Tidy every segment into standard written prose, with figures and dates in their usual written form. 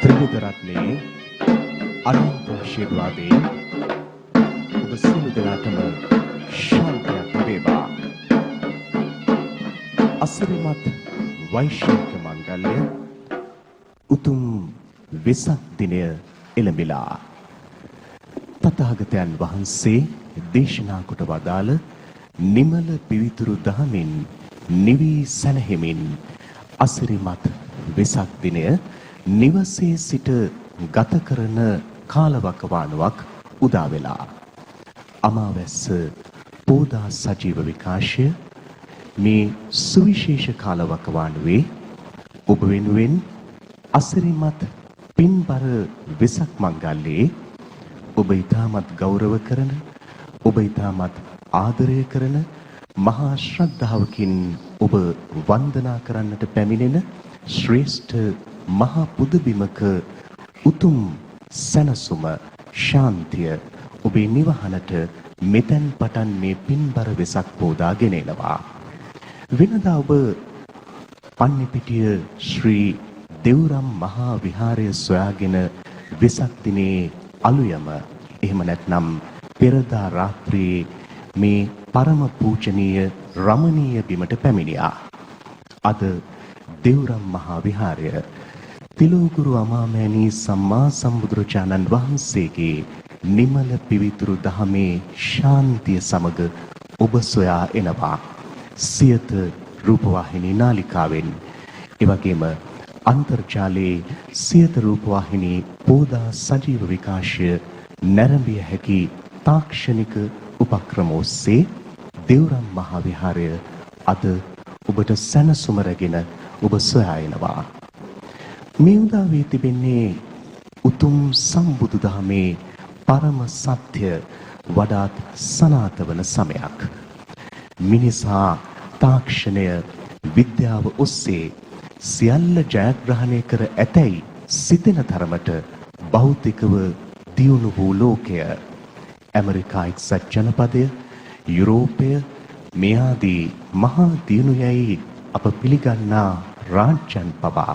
ත්‍රිවිධ රත්නයේ අනන්ත ආශිර්වාදයෙන් ඔබ සියලු දෙනාටම ශාන්තියක් වේවා. අසිරිමත් වෛශ්වික මංගල්‍ය උතුම් වෙසක් දිනය එළඹිලා තථාගතයන් වහන්සේ දේශනා කොට වදාළ නිමල පිවිතුරු දහමින් නිවි සැනහෙමින් අසිරිමත් වෙසක් දිනය නිවසේ සිට ගත කරන කාලවකවානුවක් උදා වෙලා අමාවැස්ස පෝදා සජීව විකාශය මේ සුවිශේෂ කාලවකවානුවේ ඔබ වෙනුවෙන් අසිරිමත් පින්බර වෙසක් මංගල්‍යයේ ඔබ ඊටමත් ගෞරව කරන ඔබ ඊටමත් ආදරය කරන මහා ශ්‍රද්ධාවකින් ඔබ වන්දනා කරන්නට පැමිණෙන ශ්‍රේෂ්ඨ මහා පුදබිමක උතුම් සැනසුම ශාන්තිය ඔබේ නිවහනට මෙතෙන් පටන් මේ පින්බර වෙසක් පෝදා ගෙනෙනවා. වෙනදා ඔබ පන්නිපිටිය ශ්‍රී දෙව්රම් මහා විහාරය සොයාගෙන වෙසක් දිනේ අලුයම එහෙම නැත්නම් පෙරදා රාත්‍රියේ මේ පරම පූජනීය රමණීය බිමට පැමිණියා. අද දෙව්රම් මහා විහාරය තිලෝගුරු අමාමෑණී සම්මා සම්බුදුරජාණන් වහන්සේගේ නිමල පිවිතුරු දහමේ ශාන්තිය සමග ඔබ සොයා එනවා. සියත රූපවාහිනී නාලිකාවෙන් එවැගේම අන්තර්ජාලයේ සියත රූපවාහිනී පෝදා සජීව විකාශය නැරඹිය හැකි තාක්ෂණික උපක්‍රම ඔස්සේ දෙව්රම් මහා විහාරය අද ඔබට සැනසුම රැගෙන ඔබ සොයා එනවා. මේ උදාවේ තිබෙන්නේ උතුම් සම්බුදු දහමේ පරම සත්‍ය වඩාත් සනාථ වන සමයක්. මිනිසා තාක්ෂණය විද්‍යාව ඔස්සේ සියල්ල ජයග්‍රහණය කර ඇතැයි සිතෙන තරමට භෞතිකව දියුණු වූ ලෝකය ඇමරිකා එක්සත් ජනපදය යුරෝපය මේ ආදී මහා දියුණු යැයි අප පිළිගන්නා රාජ්‍යයන් පවා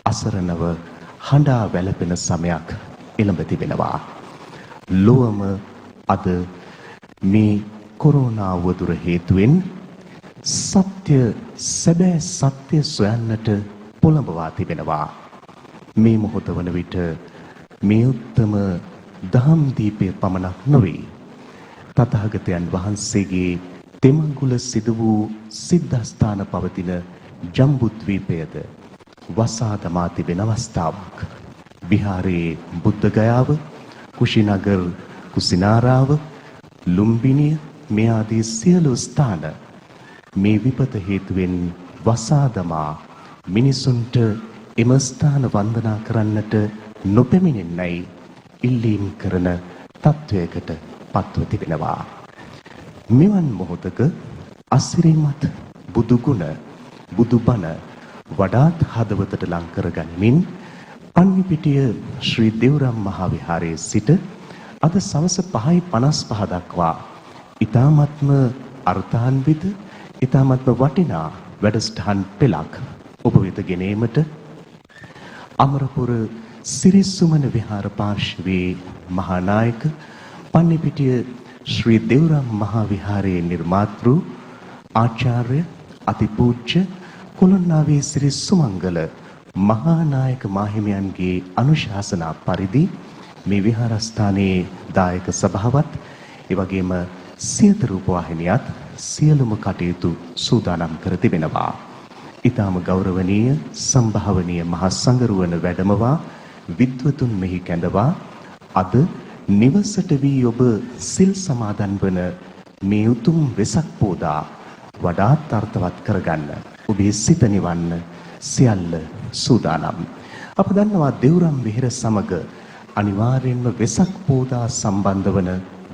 අසරණව හඬා වැළපෙන සමයක් එළඹ තිබෙනවා. ලොවම අද මේ කොරෝනා වදුර හේතුවෙන් සත්‍ය සැබෑ සත්‍ය සොයන්නට පොළඹවා තිබෙනවා. මේ මොහොත වන විට මේ උත්තම දහම් දීපය පමණක් නොවේ. තථාගතයන් වහන්සේගේ තෙමඟුල සිදු වූ සිද්ධාස්ථාන පවතින ජම්බුද්වීපයද වසා දමා තිබෙන අවස්ථාවක්. විහාරයේ බුද්ධ ගයාව, කුෂිනගර් කුසිනාරාව, ලුම්බිනිය මේ ආදී සියලු ස්ථාන මේ විපත හේතුවෙන් වසා දමා මිනිසුන්ට එම ස්ථාන වන්දනා කරන්නට නොපැමිණෙන්නයි ඉල්ලීම් කරන තත්වයකට පත්ව තිබෙනවා. මෙවන් මොහොතක අසිරිමත් බුදු ගුණ බුදු බණ වඩාත් හදවතට ලං කර ගනිමින් පන්නිපිටිය ශ්‍රී දෙව්රම් මහා විහාරයේ සිට අද සවස 5:55 දක්වා ඊ타මත්ම අර්ථාන්විත ඊ타මත්ම වටිනා වැඩසටහන් පෙළක් ඔබ වෙත ගෙනීමට අමරපුර සිරිසුමන විහාර පාර්ශවයේ මහා නායක පන්නිපිටිය ශ්‍රී දෙව්රම් මහා විහාරයේ නිර්මාතෘ ආචාර්ය අතිපූජ්‍ය කොළොන්නාවේ සිරි සුමංගල මහා නායක මාහිමියන්ගේ අනුශාසනා පරිදි මේ විහාරස්ථානයේ දායක සභාවත් එවැගේම සියත රූපවාහිනියත් සියලුම කටයුතු සූදානම් කර තිබෙනවා. ඊටම ගෞරවනීය සම්භාවනීය මහා සංඝරුවන වැඩමවා විද්වතුන් මෙහි කැඳවා අද නිවසට වී ඔබ සිල් සමාදන් වන මේ උතුම් වෙසක් පෝදා වඩාත් අර්ථවත් කරගන්න ඔබේ සිත නිවන්න සියල්ල සූදානම්. අප දන්නවා දෙව්රම් විහෙර සමග අනිවාර්යෙන්ම වෙසක් පෝදා සම්බන්ධ වන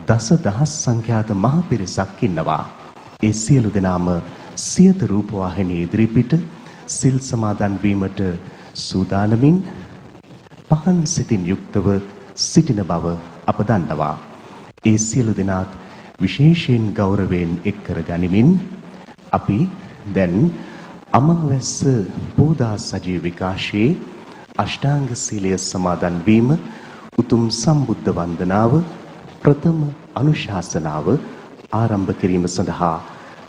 දසදහස් සංඛ්‍යාත මහ පිරිසක් ඉන්නවා. ඒ සියලු දෙනාම සියත රූපවාහිනිය ඉදිරිපිට සිල් සමාදන් වීමට සූදානමින් පහන් සිතින් යුක්තව සිටින බව අප දන්නවා. ඒ සියලු දෙනාත් විශේෂයෙන් ගෞරවයෙන් එක් කර ගනිමින් අපි දැන් අමාවැස්ස පෝදා සජීව විකාශයේ අෂ්ටාංග සීලය සමාදන් වීම උතුම් සම්බුද්ධ වන්දනාව ප්‍රථම අනුශාසනාව ආරම්භ කිරීම සඳහා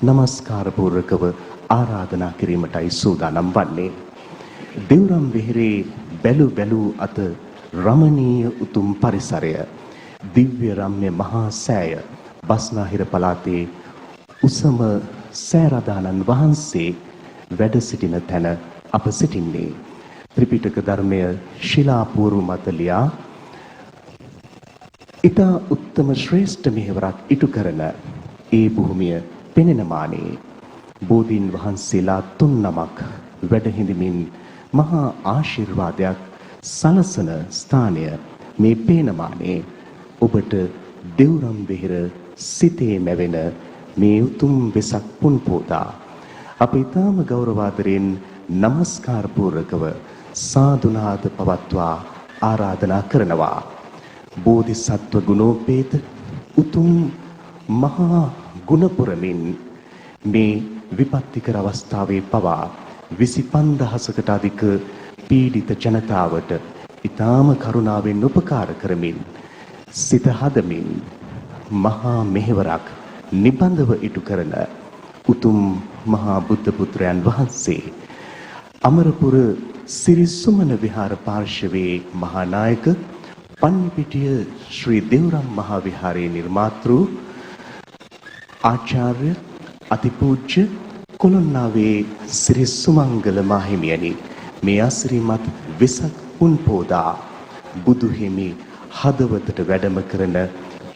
নমස්කාර පූර්වකව ආරාධනා කිරීමටයි සූදානම් වන්නේ. දෙව්රම් වෙහෙරේ බැලු බැලූ අත රමණීය උතුම් පරිසරය දිව්‍ය රම්‍ය මහා සෑය බස්නාහිර පළාතේ උසම සෑරදානන් වහන්සේ වැඩ සිටින තැන අප සිටින්නේ. ත්‍රිපිටක ධර්මය ශිලාපූර්ව මත ලියා ඉතා උත්තම ශ්‍රේෂ්ඨ මෙහෙවරක් ඉටු කරන ඒ භූමිය පෙනෙන මානේ බෝධීන් වහන්සේලා 3 නමක් වැඩ හිඳමින් මහා ආශිර්වාදයක් සලසන ස්ථානය මේ පේන මානේ ඔබට දෙව්රම් වෙහෙර සිතේ මැවෙන මේ උතුම් වෙසක් පුන් පෝදා අප ඊටම ගෞරවාදරෙන් নমස්කාර පූර්වකව සාදුනාද පවත්වා ආරාධනා කරනවා. බෝධිසත්ව ගුණෝපේත උතුම් මහා ගුණපුරමින් මේ විපත්තිකර අවස්ථාවේ පවා 25000කට අධික පීඩිත ජනතාවට ඊටාම කරුණාවෙන් උපකාර කරමින් සිත හදමින් මහා මෙහෙවරක් නිබඳව ඉටු කරන උතුම් මහා බුද්ධ පුත්‍රයන් වහන්සේ අමරපුර සිරි සුමන විහාර පාර්ශවයේ මහා නායක පන්නිපිටිය ශ්‍රී දෙව්රම් මහා විහාරයේ නිර්මාතෘ ආචාර්ය අතිපූජ්‍ය කොළොන්නාවේ සිරි සුමංගල මාහිමියනි මේ අසිරිමත් වෙසක් පුන් පෝදා බුදු හිමි හදවතට වැඩම කරන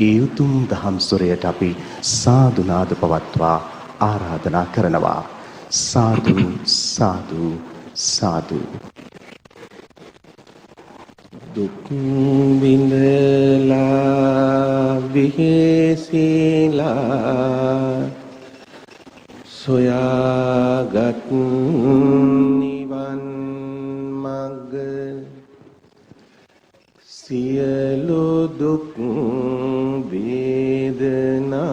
ඒ උතුම් දහම් සොරයට අපි සාදුනාද පවත්වා ආරාධනා කරනවා. සාදු සාදු සාදු. දුක් විඳලා විහෙසිලා සොයාගත් නිවන් මඟ සියලු දුක් වේදනා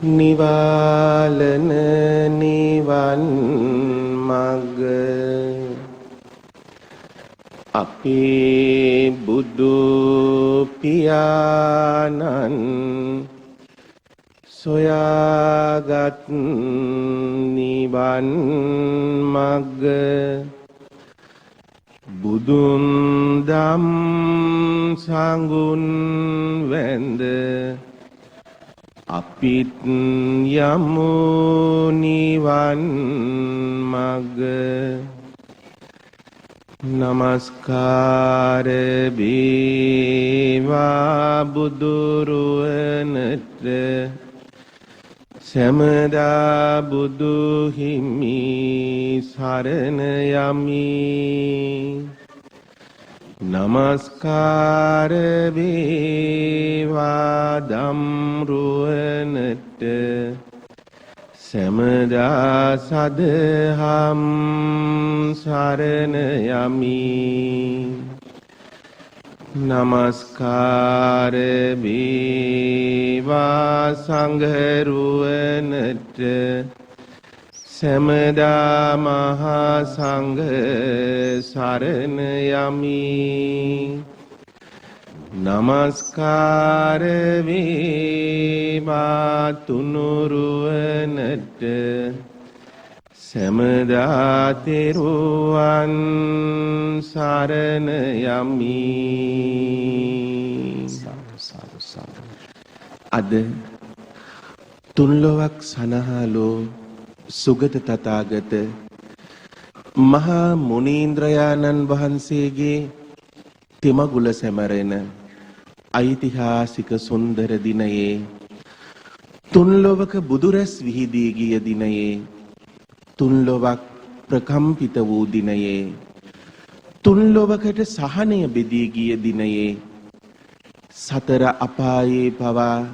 නිවාලන නිවන් මඟ අපේ බුදු පියාණන් සොයාගත් නිවන් මඟ බුදුන් දම් සංගුන් වැඳ අපිත් යමු නිවන් මඟ නමස්කාර වේවා බුදුරුවනට සමදා බුදු හිමි සරණ යමි නමස්කාර වේවා ධම්රුවනට සමදා සදහම් සරණ යමි නමස්කාර වේවා සංඝරුවනට සමදා මහා සංඝ සරණ යමි නමස්කාර වේවා තුනුරුවනට සමදා තෙරුවන් සරණ යමි අද තුන්ලොවක් සනහලෝ සුගත තථාගත මහා මුනීන්ද්‍රයාණන් වහන්සේගේ තෙමගුල සැමරෙන ඓතිහාසික සුන්දර දිනයේ තුන්ලොවක බුදුරැස් විහිදී ගිය දිනයේ තුන්ලොවක් ප්‍රකම්පිත වූ දිනයේ තුන්ලොවකට සහනය බෙදී ගිය දිනයේ සතර අපායේ පවා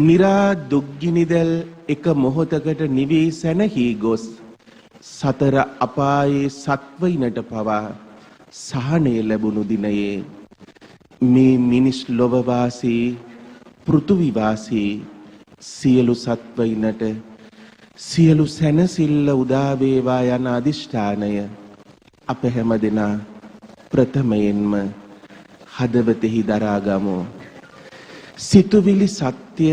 නිරා දුක්ගිනිදැල් එක මොහොතකට නිවී සැනහි ගොස් සතර අපායේ සත්වයිනට පවා සහනය ලැබුණු දිනයේ මේ මිනිස් ලොවවාසී පෘථුවිවාසී සියලු සත්වයිනට සියලු සැනසිල්ල උදා වේවා යන අදිෂ්ඨානය අප හැමදෙනා ප්‍රථමයෙන්ම හදවතෙහි දරාගමු. සිතුවිලි සත්‍ය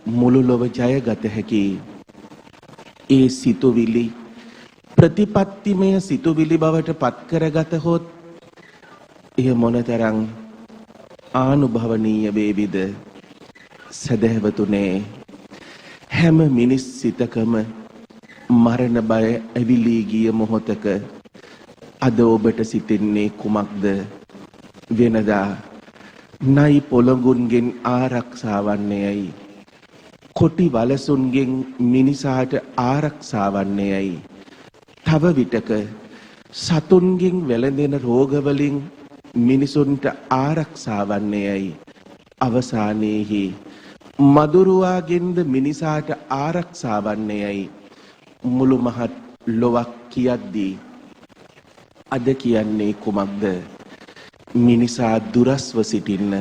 මුළු ලොව ජයගත හැකි. ඒ සිතුවිලි ප්‍රතිපත්තිමය සිතුවිලි බවට පත් කරගතහොත් එය මොනතරම් ආනුභවනීය වේවිද. සදහැවතුනේ, හැම මිනිස් සිතකම මරණ බය ඇවිලී ගිය මොහොතක අද ඔබට සිතෙන්නේ කුමක්ද? වෙනදා නයි පොළඟුන්ගෙන් ආරක්ෂා වන්නේයයි, කොටි වලසුන්ගෙන් මිනිසාට ආරක්ෂා වන්නේයයි, තව විටක සතුන්ගෙන් වැළඳෙන රෝගවලින් මිනිසුන්ට ආරක්ෂා වන්නේයයි, අවසානයේහි මදුරුවාගෙන්ද මිනිසාට ආරක්ෂා වන්නේයයි මුළු මහත් ලොවක් කියද්දී අද කියන්නේ කුමක්ද? මිනිසා දුරස්ව සිටින්න,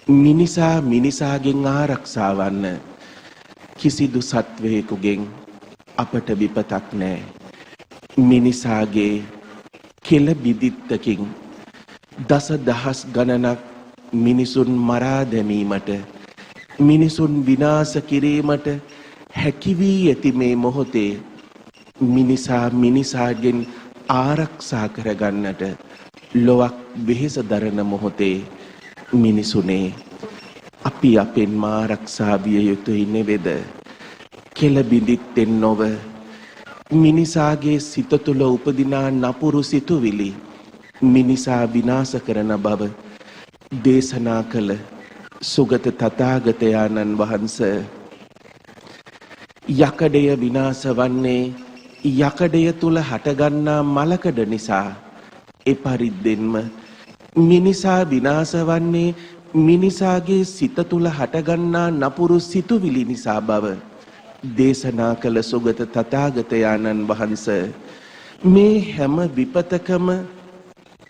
මිනිසා මිනිසාගෙන් ආරක්ෂා වන්න. කිසිදු සත්වයෙකුගෙන් අපට විපතක් නැහැ. මිනිසාගේ කෙල බිදිත්තකින් දස දහස් ගණනක් මිනිසුන් මරා දැමීමට, මිනිසුන් විනාශ කිරීමට හැකි වී ඇති මේ මොහොතේ මිනිසා මිනිසාගෙන් ආරක්ෂා කරගන්නට ලොවක් වෙහෙස දරන මොහොතේ මිනිසුනේ අපි අපෙන් ආරක්ෂා විය යුතුයි නෙවෙද? කෙල බිඳිත්තෙන් නොව මිනිසාගේ සිත තුළ උපදිනා නපුරු සිතුවිලි මිනිසා විනාශ කරන බව දේශනා කළ සුගත තථාගතයන්න් වහන්සේ යකඩය විනාශ වන්නේ යකඩය තුල හටගන්නා මලකඩ නිසා, ඒ පරිද්දෙන්ම මිනිසා විනාශ වන්නේ මිනිසාගේ සිත තුල හටගන්නා නපුරු සිතුවිලි නිසා බව දේශනා කළ සුගත තථාගතයන්න් වහන්සේ මේ හැම විපතකම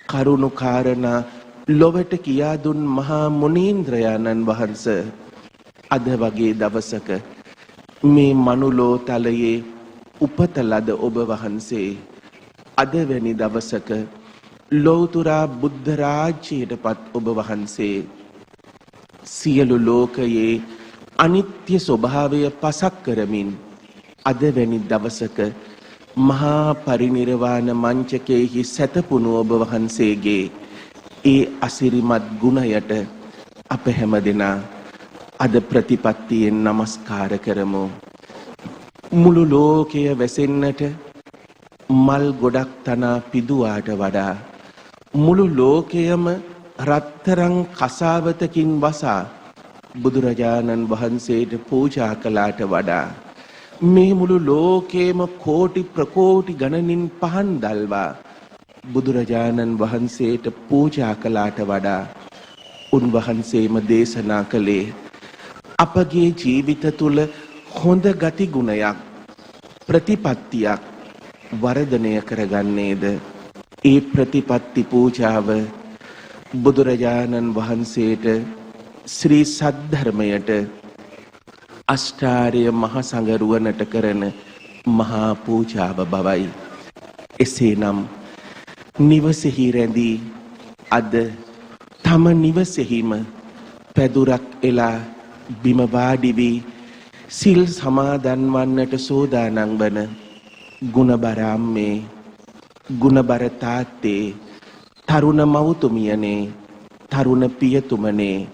කරුණු කාරණා ලොවට කියා දුන් මහා මුනීන්ද්‍රයන්න් වහන්සේ අද වගේ දවසක මේ මනුලෝ තලයේ උපත ලද ඔබ වහන්සේ අද වැනි දවසක ලෞතුරා බුද්ධ රාජ්‍යයටපත් ඔබ වහන්සේ සියලු ලෝකයේ අනිත්‍ය ස්වභාවය පසක් කරමින් අද වැනි දවසක මහා පරිනිර්වාණ මංචකයේහි සැතපුණු ඔබ වහන්සේගේ ඒ අසිරිමත් ගුණයට අප හැමදෙනා අද ප්‍රතිපත්තියෙන් නමස්කාර කරමු. මුළු ලෝකය වැසෙන්නට මල් ගොඩක් තනා පිදුවාට වඩා මුළු ලෝකයම රත්තරන් කසාවතකින් වසා බුදුරජාණන් වහන්සේට පූජා කළාට වඩා මේ මුළු ලෝකේම කෝටි ප්‍රකෝටි ගණනින් පහන් දල්වා බුදුරජාණන් වහන්සේට පූජා කළාට වඩා උන්වහන්සේම දේශනා කළේ අපගේ ජීවිත තුල හොඳ ගති ගුණයක් ප්‍රතිපත්තියක් වර්ධනය කරගන්නේද? ඒ ප්‍රතිපත්ති පූජාව බුදුරජාණන් වහන්සේට ශ්‍රී සද්ධර්මයට අෂ්ටාර්ය මහ සංගරුවනට කරන මහා පූජාව බවයි. එසේනම් නිවසෙහි රැඳී අද තම නිවසෙහිම පැදුරක් එලා බිම වාඩි වී සිල් සමාදන් වන්නට සෝදානම් වන ගුණබර අම්මේ, ගුණබර තාත්තේ, තරුණ මව්තුමියනේ, තරුණ පියතුමනේ,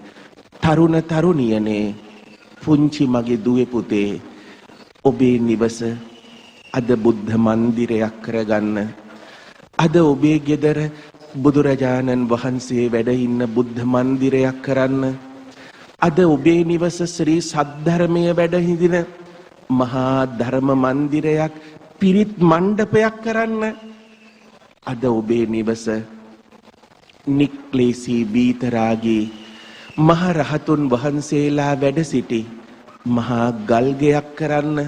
තරුණ තරුණියනේ, පුංචි මගේ දුවේ පුතේ, ඔබේ නිවස අද බුද්ධ මන්දිරයක් කරගන්න. අද ඔබේ ගෙදර බුදුරජාණන් වහන්සේ වැඩ ඉන්න බුද්ධ මන්දිරයක් කරන්න. අද ඔබේ නිවස ශ්‍රී සද්ධර්මය වැඩ හිඳින මහා ධර්ම මන්දිරයක්, පිරිත් මණ්ඩපයක් කරන්න. අද ඔබේ නිවස නික්ලේශී බීතරාගී මහ රහතුන් වහන්සේලා වැඩ සිටි මහා ගල්ගයක් කරන්න,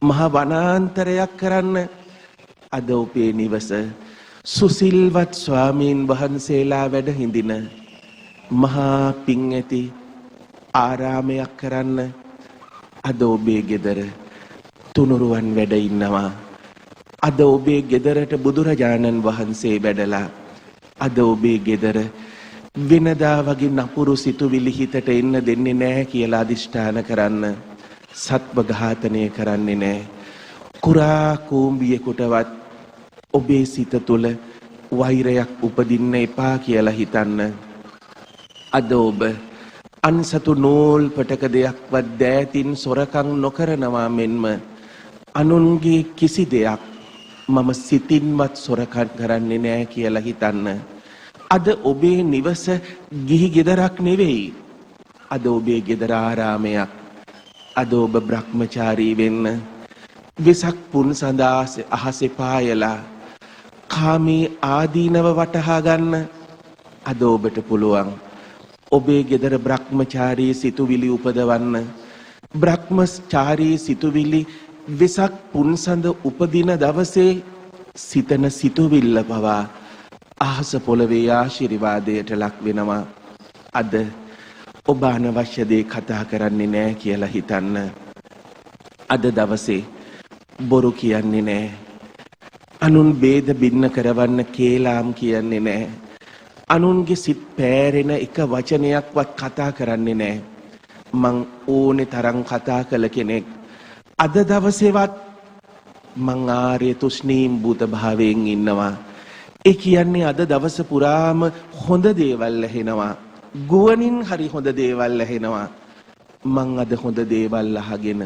මහා වනාන්තරයක් කරන්න. අද ඔබේ නිවස සුසිල්වත් ස්වාමීන් වහන්සේලා වැඩ හිඳින මහා පිං ඇති ආරාමයක් කරන්න. අද ඔබේ ගෙදර තුනුරුවන් වැඩ ඉන්නවා, අද ඔබේ ගෙදරට බුදුරජාණන් වහන්සේ වැඩලා අද ඔබේ ගෙදර වෙනදා වගේ නපුරු සිතුවිලි හිතට එන්න දෙන්නේ නැහැ කියලා අදිෂ්ඨාන කරන්න. සත්ව ඝාතනය කරන්නේ නැහැ. කුරා කූඹියෙකුටවත් ඔබේ සිත තුළ වෛරයක් උපදින්න එපා කියලා හිතන්න. අද ඔබ අන්සතු නූල් පටක දෙයක්වත් දෑතින් සොරකම් නොකරනවා මෙන්ම අනුන්ගේ කිසි දෙයක් මම සිතින්වත් සොරකම් කරන්නේ නැහැ කියලා හිතන්න. අද ඔබේ නිවස ගිහි ගෙදරක් නෙවෙයි. අද ඔබේ ගෙදර ආරාමයක්. අද ඔබ බ්‍රහ්මචාරී වෙන්න. වෙසක් පුන් සඳා අහසේ පායලා කාමී ආදීනව වටහා ගන්න අද ඔබට පුළුවන්. ඔබේ ගෙදර බ්‍රහ්මචාරී සිතුවිලි උපදවන්න. බ්‍රහ්මචාරී සිතුවිලි වෙසක් පුන්සඳ උපදින දවසේ සිතන සිතුවිල්ල පවා අහස පොළවේ ආශිර්වාදයට ලක් වෙනවා. අද ඔබ අනවශ්‍ය දේ කතා කරන්නේ නැහැ කියලා හිතන්න. අද දවසේ බොරු කියන්නේ නැහැ. අනුන් ભેද බින්න කරවන්න කේලාම් කියන්නේ නැහැ. අනුන්ගේ සිත් පෑරෙන එක වචනයක්වත් කතා කරන්නේ නැහැ. මං ඕනේ තරම් කතා කළ කෙනෙක්. අද දවසේවත් මං ආර්ය තුෂ්ණීම් භූත භාවයෙන් ඉන්නවා. ඒ කියන්නේ අද දවස පුරාම හොඳ දේවල් ඇහෙනවා. ගුවනින් හරි හොඳ දේවල් ඇහෙනවා. මං අද හොඳ දේවල් අහගෙන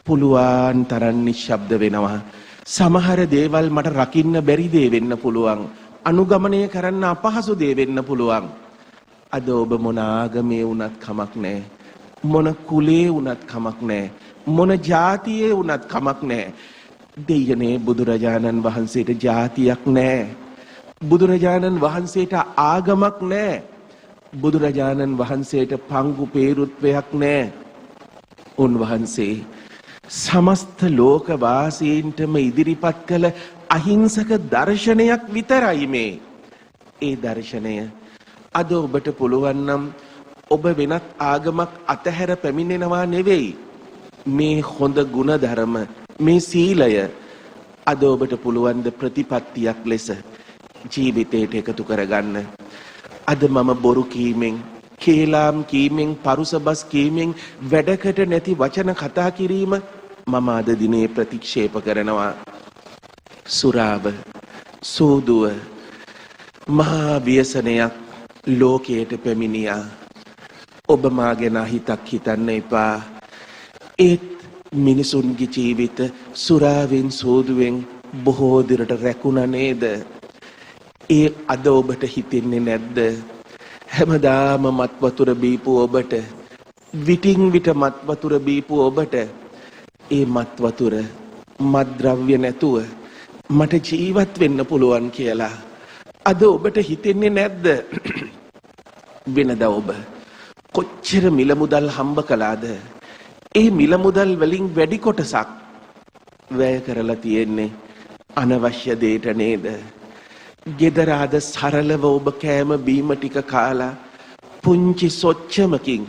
පුළුවන් තරම් නිශ්ශබ්ද වෙනවා. සමහර දේවල් මට රකින්න බැරි දේ වෙන්න පුළුවන්. අනුගමනය කරන්න අපහසු දේ වෙන්න පුළුවන්. අද ඔබ මොන ආගමේ වුණත් කමක් නැහැ. මොන කුලේ වුණත් කමක් නැහැ. මොන ජාතියේ වුණත් කමක් නැහැ. දෙයනේ බුදුරජාණන් වහන්සේට ජාතියක් නැහැ. බුදුරජාණන් වහන්සේට ආගමක් නැහැ. බුදුරජාණන් වහන්සේට පංගු පේරුත්වයක් නැහැ. උන්වහන්සේ සමස්ත ලෝක වාසීන්ටම ඉදිරිපත් කළ අහිංසක දර්ශනයක් විතරයි මේ. ඒ දර්ශනය අද ඔබට පුළුවන් නම් ඔබ වෙනත් ආගමක් අතහැර පැමිණෙනවා නෙවෙයි. මේ හොඳ ගුණධර්ම මේ සීලය අද ඔබට පුළුවන් ද ප්‍රතිපත්තියක් ලෙස ජීවිතයට එකතු කරගන්න. අද මම බොරු කීමෙන් කේලාම් කීමෙන් පරුසබස් කීමෙන් වැඩකට නැති වචන කතා කිරීම මම අද දිනේ ප්‍රතික්ෂේප කරනවා. සුරාව සූදුව මහා ව්‍යසනයක් ලෝකයට පැමිණියා. ඔබ මා ගැන හිතක් හිතන්න එපා. ඒත් මිනිසුන්ගේ ජීවිත සුරාවෙන් සූදුවෙන් බොහෝ දුරට රැකුණා නේද? ඒ අද ඔබට හිතෙන්නේ නැද්ද? හැමදාම මත් වතුර බීපු ඔබට, විටින් විට මත් වතුර බීපු ඔබට ඒ මත් වතුර මත්ද්‍රව්‍ය නැතුව මට ජීවත් වෙන්න පුළුවන් කියලා අද ඔබට හිතෙන්නේ නැද්ද? වෙනදා ඔබ කොච්චර මිල මුදල් හම්බ කළාද? ඒ මිල මුදල් වලින් වැඩි කොටසක් වැය කරලා තියෙන්නේ අනවශ්‍ය දෙයට නේද? ගෙදර අද සරලව ඔබ කෑම බීම ටික කාලා පුංචි සොච්චමකින්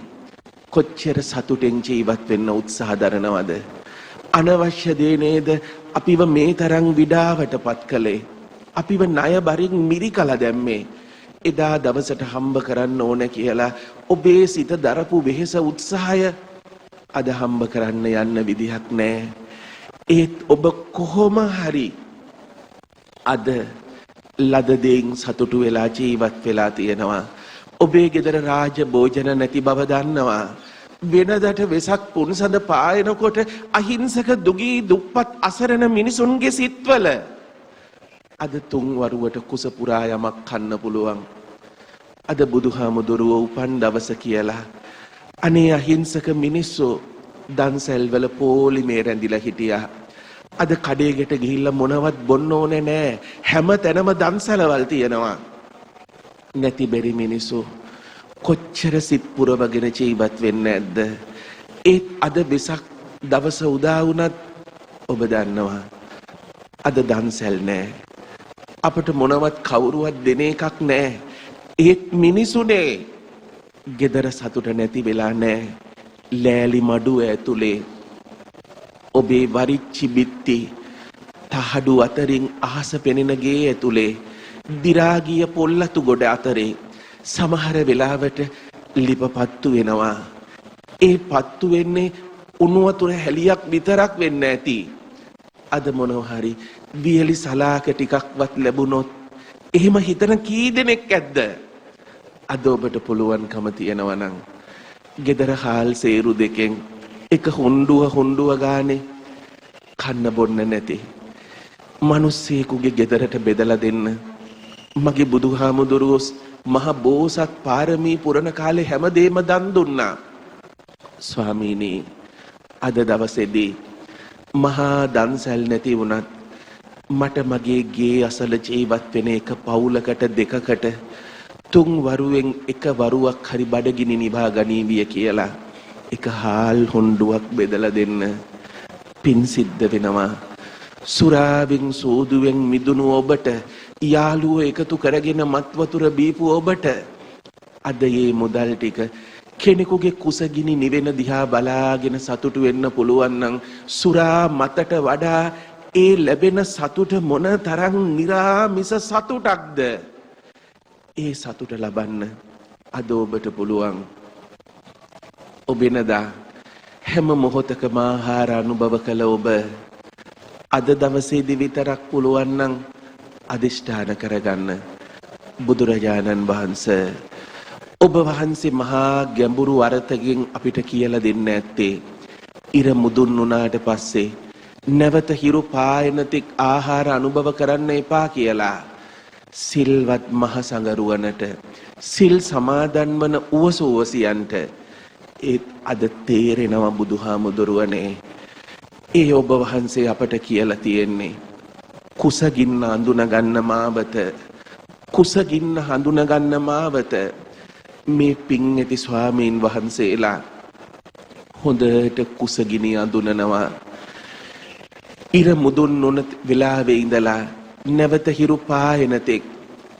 කොච්චර සතුටෙන් ජීවත් වෙන්න උත්සාහ දරනවද? අනවශ්‍ය දේ නේද අපිව මේ තරම් විඩාවටපත් කළේ? අපිව ණය බරින් මිරිකලා දැම්මේ. එදා දවසට හම්බ කරන්න ඕන කියලා ඔබේ සිත දරපු වෙහෙස උත්සාහය අද හම්බ කරන්න යන්න විදිහක් නැහැ. ඒත් ඔබ කොහොම හරි අද ලද දෙයින් සතුටු වෙලා ජීවත් වෙලා තියෙනවා. ඔබේ ගෙදර රාජ භෝජන නැති බව දන්නවා. වෙනදට වෙසක් පුන්සඳ පායනකොට අහිංසක දුගී දුප්පත් අසරණ මිනිසුන්ගේ සිත්වල අද තුන් වරුවට කුස පුරා යමක් කන්න පුළුවන්. අද බුදුහාමුදුරුවෝ උපන් දවස කියලා අනේ අහිංසක මිනිස්සු දන්සැල්වල පොලිමේ රැඳිලා හිටියා. අද කඩේකට ගිහිල්ලා මොනවත් බොන්න ඕනේ නෑ. හැම තැනම දන්සැලවල් තියෙනවා. නැති බැරි මිනිස්සු කොච්චර සිත් පුරවගෙන ජීවත් වෙන්නේ නැද්ද? ඒත් අද වෙසක් දවස උදා වුණත් ඔබ දන්නවා අද දන්සැල් නෑ. අපට මොනවත් කවුරුවත් දෙන එකක් නෑ. ඒත් මිනිසුනේ ගෙදර සතුට නැති වෙලා නෑ. ලෑලි මඩුව ඇතුලේ ඔබේ වරිච්චි බිත්ති තහඩු අතරින් අහස පෙනෙන ගේ ඇතුලේ දිරා ගිය පොල්ලතු ගොඩ අතරේ සමහර වෙලාවට ලිප පත්තු වෙනවා. ඒ පත්තු වෙන්නේ උණු වතුර හැලියක් විතරක් වෙන්න ඇති. අද මොනවා හරි වියලි සලාක ටිකක්වත් ලැබුණොත් එහෙම හිතන කී දෙනෙක් ඇද්ද? අද ඔබට පුළුවන්කම තියෙනවා නම් ගෙදර හාල් සේරු දෙකෙන් එක හුණ්ඩුව ගානේ කන්න බොන්න නැති මිනිස්සෙකුගේ ගෙදරට බෙදලා දෙන්න. මගේ බුදුහාමුදුරුවෝ මහ බෝසත් පාරමී පුරන කාලේ හැමදේම දන් දුන්නා. ස්වාමීනි, අද දවසේදී මහා දන්සැල් නැති වුණත් මට මගේ ගේ අසල ජීවත් වෙන එක පවුලකට දෙකකට තුන් වරුවෙන් එක වරුවක් හරි බඩගිනි නිවා ගනීවිය කියලා එක හාල් හොණ්ඩුවක් බෙදලා දෙන්න පින් සිද්ධ වෙනවා. සුරාවෙන් සෝදුවෙන් මිදුණු ඔබට යාළුවෝ එකතු කරගෙන මත් වතුර බීපු ඔබට අද මේ මුදල් ටික කෙනෙකුගේ කුසගිනි නිවෙන දිහා බලාගෙන සතුටු වෙන්න පුළුවන් නම් සුරා මතට වඩා ඒ ලැබෙන සතුට මොන තරම් නිරාමිස සතුටක්ද? ඒ සතුට ලබන්න අද ඔබට පුළුවන්. ඔබෙනදා හැම මොහොතකම ආහාර අනුභව කළ ඔබ අද දවසේදී විතරක් පුළුවන් නම් අදිෂ්ඨාන කරගන්න. බුදුරජාණන් වහන්සේ ඔබ වහන්සේ මහා ගැඹුරු අර්ථයෙන් අපිට කියලා දෙන්න ඇත්තේ ඉර මුදුන් වුණාට පස්සේ නැවත හිරු පායන තෙක් ආහාර අනුභව කරන්න එපා කියලා. සිල්වත් මහ සංගරුවනට සිල් සමාදන් වන උවසෝවසියන්ට ඒත් අද තේරෙනවා බුදුහාමුදුරුවනේ ඒ ඔබ වහන්සේ අපට කියලා තියෙන්නේ කුසගින්න අඳුනගන්න මාවත, කුසගින්න හඳුනගන්න මාවත. මේ පින් ඇති ස්වාමීන් වහන්සේලා හොඳට කුසගිනි අඳුනනවා. ඉර මුදුන් නොන වෙලාවේ ඉඳලා නැවත හිරු පායන තෙක්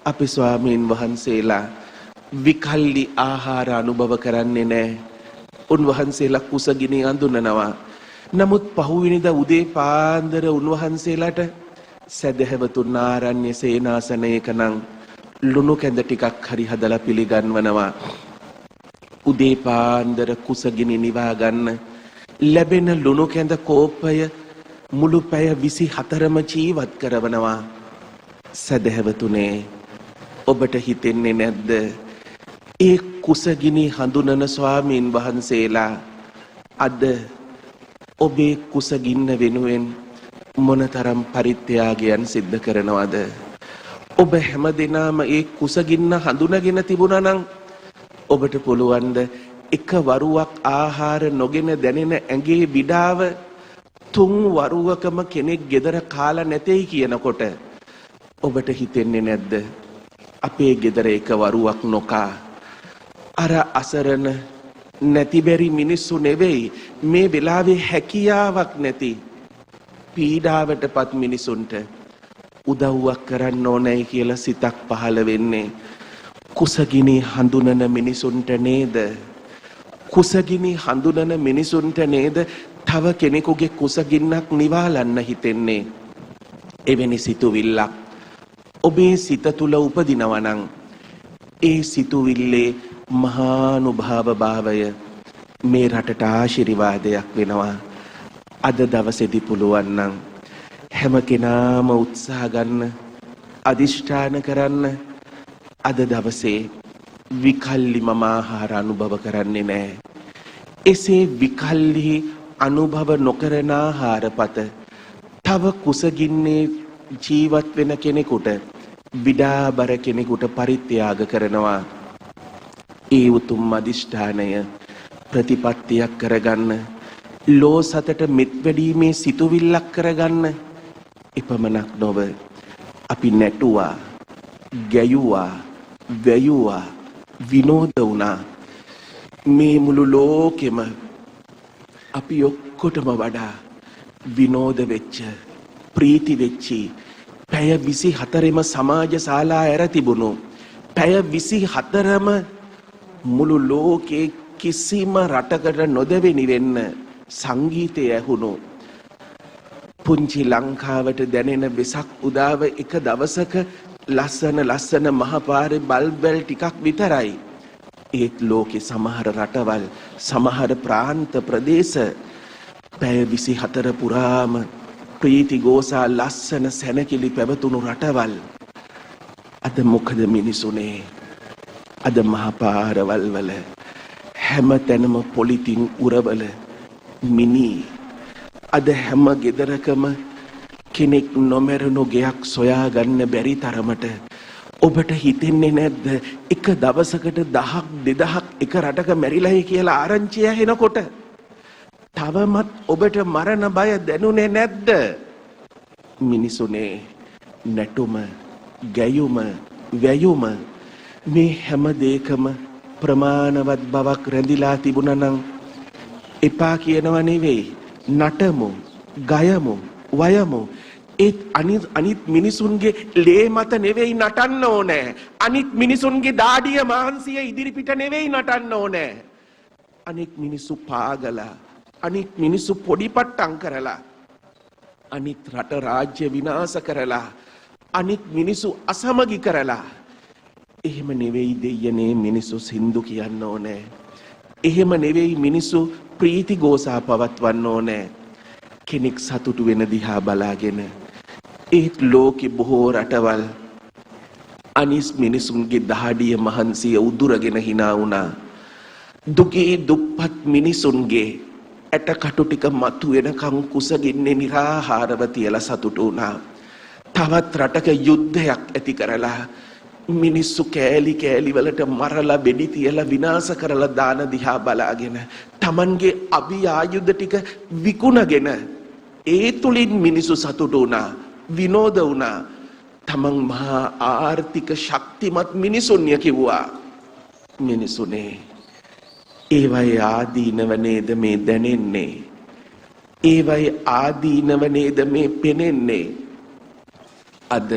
අපි ස්වාමීන් වහන්සේලා විකල්ලි ආහාර අනුභව කරන්නේ නැහැ. උන්වහන්සේලා කුසගිනි අඳුනනවා. නමුත් පහුවෙනිදා උදේ පාන්දර උන්වහන්සේලාට සදහැවතුන් ආරණ්‍ය සේනාසනයක නම් ලුණු කැඳ ටිකක් හරි හදලා පිළිගන්වනවා. උදේ පාන්දර කුසගිනි නිවා ගන්න ලැබෙන ලුණු කැඳ කෝපය මුළු පැය 24ම ජීවත් කරවනවා. සදහැවතුනේ, ඔබට හිතෙන්නේ නැද්ද ඒ කුසගිනි හඳුනන ස්වාමීන් වහන්සේලා අද ඔබේ කුසගින්න වෙනුවෙන් මොනතරම් පරිත්‍යාගයන් සිද්ධ කරනවද? ඔබ හැමදෙනාම ඒ කුසගින්න හඳුනගෙන තිබුණා නම් ඔබට පුළුවන්ද එක වරුවක් ආහාර නොගෙන දැනෙන ඇඟේ විඩාව තුන් වරුවකම කෙනෙක් ගෙදර කාලා නැtei කියනකොට ඔබට හිතෙන්නේ නැද්ද අපේ ගෙදර එක වරුවක් නොකා අර අසරණ නැතිබැරි මිනිස්සු නෙවෙයි මේ වෙලාවේ හැකියාවක් නැති පීඩාවටපත් මිනිසුන්ට උදව්වක් කරන්න ඕනේ කියලා සිතක් පහළ වෙන්නේ කුසගිනි හඳුනන මිනිසුන්ට නේද? කුසගිනි හඳුනන මිනිසුන්ට නේද තව කෙනෙකුගේ කුසගින්නක් නිවාලන්න හිතෙන්නේ? එවැනි සිතුවිල්ලක් ඔබේ සිත තුල උපදිනවා නම් ඒ සිතුවිල්ලේ මහානුභාව භාවය මේ රටට ආශිර්වාදයක් වෙනවා. අද දවසේදී පුළුවන් නම් හැම කෙනාම උත්සාහ ගන්න, අදිෂ්ඨාන කරන්න. අද දවසේ විකල්ලි මම ආහාර අනුභව කරන්නේ නැහැ. එසේ විකල්ලි අනුභව නොකරන ආහාරපත තව කුසගින්නේ ජීවත් වෙන කෙනෙකුට, විඩාබර කෙනෙකුට පරිත්‍යාග කරනවා. ඒ උතුම් අදිෂ්ඨානය ප්‍රතිපත්තියක් කරගන්න, ලෝ සතට මෙත් වැඩීමේ සිතුවිල්ලක් කරගන්න. එපමණක් නොව අපි නැටුවා, ගැයුවා, වැයුවා, විනෝද වුණා. මේ මුළු ලෝකෙම අපි ඔක්කොටම වඩා විනෝද වෙච්ච, ප්‍රීති වෙච්චි පැය 24ම සමාජ ශාලා ඇර තිබුණු, පැය 24ම මුළු ලෝකේ කිසිම රටකට නොදෙවෙනි වෙන්න සංගීතය ඇහුණු, පුංචි ලංකාවට දැනෙන වෙසක් උදාව එක දවසක ලස්සන මහපාරේ බල්බල් ටිකක් විතරයි. ඒත් ලෝකේ සමහර රටවල් සමහර ප්‍රාන්ත ප්‍රදේශ පැය 24 පුරාම ප්‍රීති ගෝසා ලස්සන සැනකිලි පැවතුණු රටවල්. අද මොකද මිනිසුනේ? අද මහපාරවල් වල හැම තැනම පොලිතින් උරවල මිනි. අද හැම ගෙදරකම කෙනෙක් නොමැරුණු ගෙයක් සොයාගන්න බැරි තරමට ඔබට හිතෙන්නේ නැද්ද එක දවසකට 1000ක් 2000ක් එක රටක මැරිලායි කියලා ආරංචිය ඇහෙනකොට? තවමත් ඔබට මරණ බය දැනුනේ නැද්ද? මිනිසුනේ නැටුම, ගැයුම, වැයුම මේ හැම දෙයකම ප්‍රමාණවත් බවක් රැඳිලා තිබුණා නම් එපා කියනව නෙවෙයි. නටමු, ගයමු, වයමු. ඒත් අනිත් මිනිසුන්ගේ ලේ මත නෙවෙයි නටන්න ඕනේ. අනිත් මිනිසුන්ගේ දාඩිය මහන්සිය ඉදිරිපිට නෙවෙයි නටන්න ඕනේ. අනිත් මිනිසු පාගලා, අනිත් මිනිසු පොඩිපට්ටම් කරලා, අනිත් රට රාජ්‍ය විනාශ කරලා, අනිත් මිනිසු අසමගි කරලා. එහෙම නෙවෙයි දෙයනේ මිනිසු සින්දු කියන්න ඕනේ. එහෙම නෙවෙයි මිනිසු ප්‍රීති ගෝසා පවත්වන්න ඕනේ. කෙනෙක් සතුටු වෙන දිහා බලාගෙන ඒත් ලෝකෙ බොහෝ රටවල් අනිස් මිනිසුන්ගේ දහඩිය මහන්සිය උදුරගෙන hina වුණා. දුකේ දුප්පත් මිනිසුන්ගේ ඇටකටු ටික මතු වෙනකන් කුසගින්නේ निराහාරව තියලා සතුටු වුණා. තවත් රටක යුද්ධයක් ඇති කරලා මිනිස්සු කෑලි කෑලි වලට මරලා බෙඩි තියලා විනාශ කරලා දාන දිහා බලාගෙන Tamanගේ අභිආයුධ ටික විකුණගෙන ඒ තුලින් මිනිස්සු සතුටු වුණා, විනෝද වුණා. Taman මහා ආර්ථික ශක්තිමත් මිනිසුන්ය කිව්වා. මිනිසුනේ ඒවයි ආදීනව නේද මේ දැනෙන්නේ? ඒවයි ආදීනව නේද මේ පෙනෙන්නේ? අද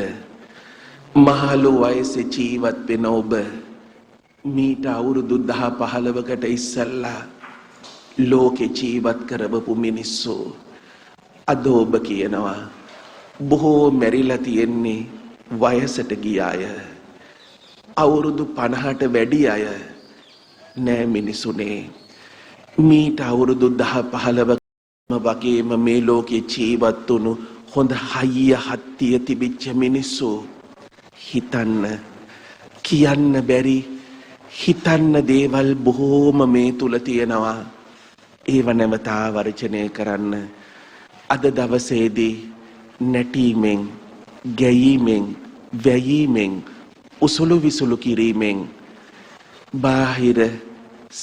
මහලු වයසේ ජීවත් වෙන ඔබ මීට අවුරුදු 10-15කට ඉස්සල්ලා ලෝකේ ජීවත් කරවපු මිනිස්සු අද ඔබ කියනවා බොහෝ මැරිලා තියෙන්නේ වයසට ගිය අය, අවුරුදු 50ට වැඩි අය. නෑ මිනිසුනේ, මීට අවුරුදු 10-15ම වගේම මේ ලෝකේ ජීවත් වුණු හොඳ හයිය හත්තිය තිබිච්ච මිනිස්සු හිතන්න, කියන්න බැරි හිතන්න දේවල් බොහෝම මේ තුල තියෙනවා. ඒව නැවත ආවර්ජනය කරන්න අද දවසේදී නැටීමෙන්, ගැයීමෙන්, වැයීමෙන්, උසුළු විසුළු කිරීමෙන්, බාහිර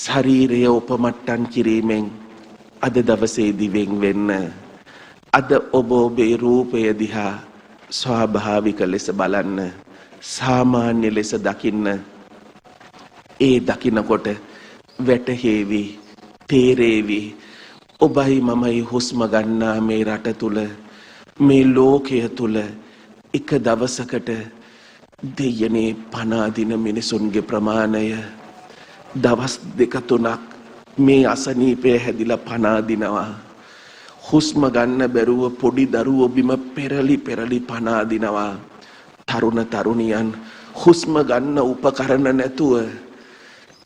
ශරීරය උපමට්ටම් කිරීමෙන් අද දවසේදී වෙන් වෙන්න. අද ඔබ ඔබේ රූපය දිහා ස්වාභාවික ලෙස බලන්න, සාමාන්‍ය ලෙස දකින්න. ඒ දකිනකොට වැටහෙවි, තේරේවි ඔබයි මමයි හුස්ම ගන්නා මේ රට තුල, මේ ලෝකය තුල එක දවසකට දෙයනේ පනාදින මිනිසුන්ගේ ප්‍රමාණය දවස් 2-3ක් මේ අසනීපය හැදිලා පනාදිනවා. හුස්ම ගන්න බැරුව පොඩි දරුවෝ බිම පෙරලි පනාදිනවා. තරුණ තරුණියන් හුස්ම ගන්න උපකරණ නැතුව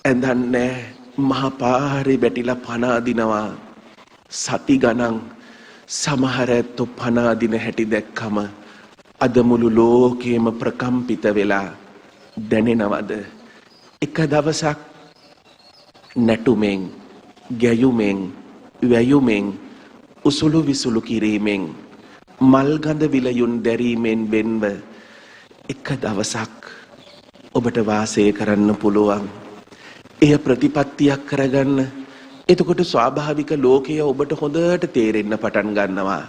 ඇඳන්නේ මහ පාරේ වැටිලා පනාදිනවා. සති ගණන් සමහර ඇත්තෝ පනාදින හැටි දැක්කම අද මුළු ලෝකෙම ප්‍රකම්පිත වෙලා දැනෙනවද? එක දවසක් නැටුමෙන්, ගැයුමෙන්, වැයුමෙන්, උසුළු විසුළු කිරීමෙන්, මල් ගඳ විලයුන් දැරීමෙන් වෙන්ව එක දවසක් ඔබට වාසය කරන්න පුළුවන්. එය ප්‍රතිපත්තියක් කරගන්න. එතකොට ස්වාභාවික ලෝකය ඔබට හොඳට තේරෙන්න පටන් ගන්නවා.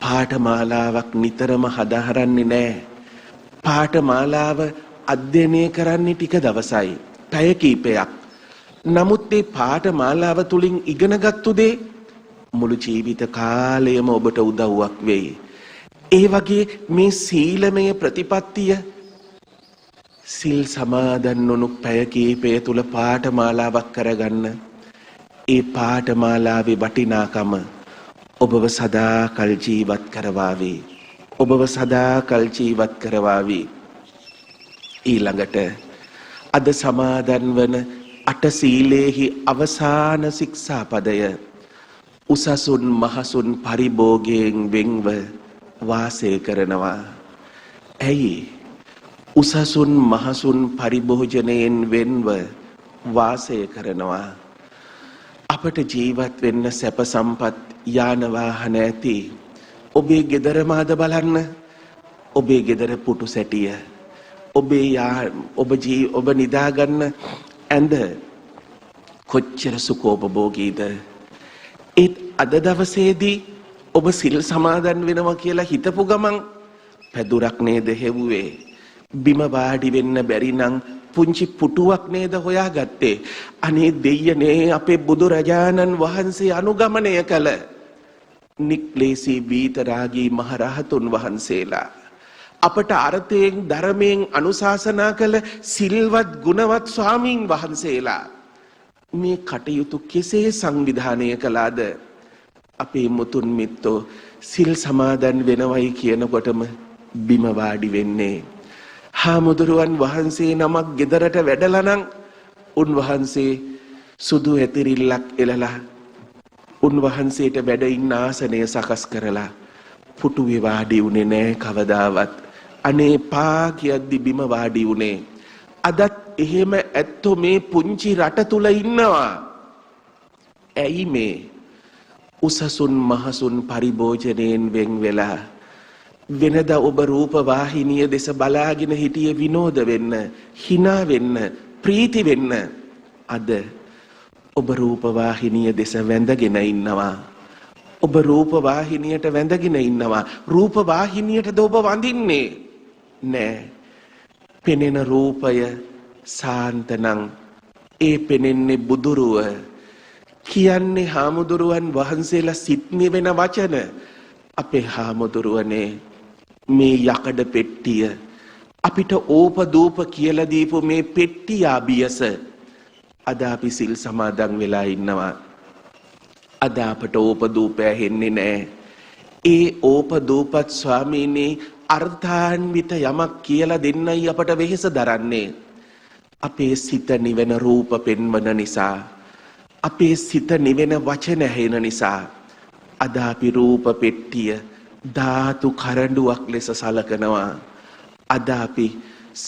පාඨමාලාවක් නිතරම හදාහරන්නේ නැහැ. පාඨමාලාව අධ්‍යයනය කරන්නේ ටික දවසයි, පැය කීපයක්. නමුත් මේ පාඨමාලාව තුලින් ඉගෙනගත්තු දේ මුළු ජීවිත කාලයම ඔබට උදව්වක් වෙයි. ඒ වගේ මේ සීලමය ප්‍රතිපත්තිය, සිල් සමාදන් වුණු පැය කීපය තුල පාඨමාලාවක් කරගන්න. ඒ පාඨමාලාවේ වටිනාකම ඔබව සදාකල් ජීවත් කරවාවි. ඔබව සදාකල් ජීවත් කරවාවි. ඊළඟට අද සමාදන් වන අට සීලේහි අවසාන ශික්ෂාපදය උසසුන් මහසුන් පරිභෝගයෙන් වෙන්ව වාසය කරනවා. ඇයි උසසුන් මහසුන් පරිභෝජනයෙන් වෙන්ව වාසය කරනවා? අපට ජීවත් වෙන්න සැප සම්පත් යාන වාහන ඇති. ඔබේ ගෙදර මාද බලන්න. ඔබේ ගෙදර පුටු සැටිය, ඔබ නිදාගන්න ඇඳ කොච්චර සුඛෝපභෝගීද? ඒත් අද දවසේදී ඔබ සිල් සමාදන් වෙනවා කියලා හිතපු ගමන් පැදුරක් නේද හෙව්වේ? බිම වාඩි වෙන්න බැරි නම් පුංචි පුටුවක් නේද හොයාගත්තේ? අනේ දෙයියනේ, අපේ බුදුරජාණන් වහන්සේ අනුගමනය කළ නික්ලේශී බීතරාගී මහරහතුන් වහන්සේලා, අපට අර්ථයෙන් ධර්මයෙන් අනුශාසනා කළ සිල්වත් ගුණවත් ස්වාමීන් වහන්සේලා මේ කටයුතු කෙසේ සංවිධානය කළාද? අපේ මුතුන් මිත්තෝ සිල් සමාදන් වෙනවයි කියනකොටම බිම වාඩි වෙන්නේ. හාමුදුරුවන් වහන්සේ නමක් ගෙදරට වැඩලා නම් උන්වහන්සේ සුදු ඇතිරිල්ලක් එලලා උන්වහන්සේට වැඩ ඉන්න ආසනය සකස් කරලා පුටුවේ වාඩි උනේ නෑ කවදාවත්. අනේ පා කියද්දි බිම වාඩි උනේ. අදත් එහෙම ඇත්තෝ මේ පුංචි රට තුල ඉන්නවා. ඇයි මේ උසසුන් මහසුන් පරිභෝජනයෙන් වෙන් වෙලා වෙනදා ඔබ රූප වාහිනිය දෙස බලාගෙන හිටියේ විනෝද වෙන්න, hina වෙන්න, ප්‍රීති වෙන්න. අද ඔබ රූප වාහිනිය දෙස වැඳගෙන ඉන්නවා. ඔබ රූප වාහිනියට වැඳගෙන ඉන්නවා. රූප වාහිනියටද ඔබ වඳින්නේ? නෑ. පෙනෙන රූපය සාන්තනම් ඒ පෙනෙන්නේ බුදුරුව. කියන්නේ හාමුදුරුවන් වහන්සේලා සිත් නිවෙන වචන. අපේ හාමුදුරුවනේ, මේ යකඩ පෙට්ටිය අපිට ඕපදූප කියලා දීපු මේ පෙට්ටිය අභියස අද අපි සිල් සමාදන් වෙලා ඉන්නවා. අද අපට ඕපදූප ඇහෙන්නේ නැහැ. ඒ ඕපදූපත් ස්වාමීනි අර්ථාන්විත යමක් කියලා දෙන්නයි අපට වෙහෙස දරන්නේ. අපේ සිත නිවෙන රූප පෙන්වන නිසා, අපේ සිත නිවෙන වචන ඇහෙන නිසා අද අපි රූප පෙට්ටිය ධාතු කරඬුවක් ලෙස සලකනවා. අද අපි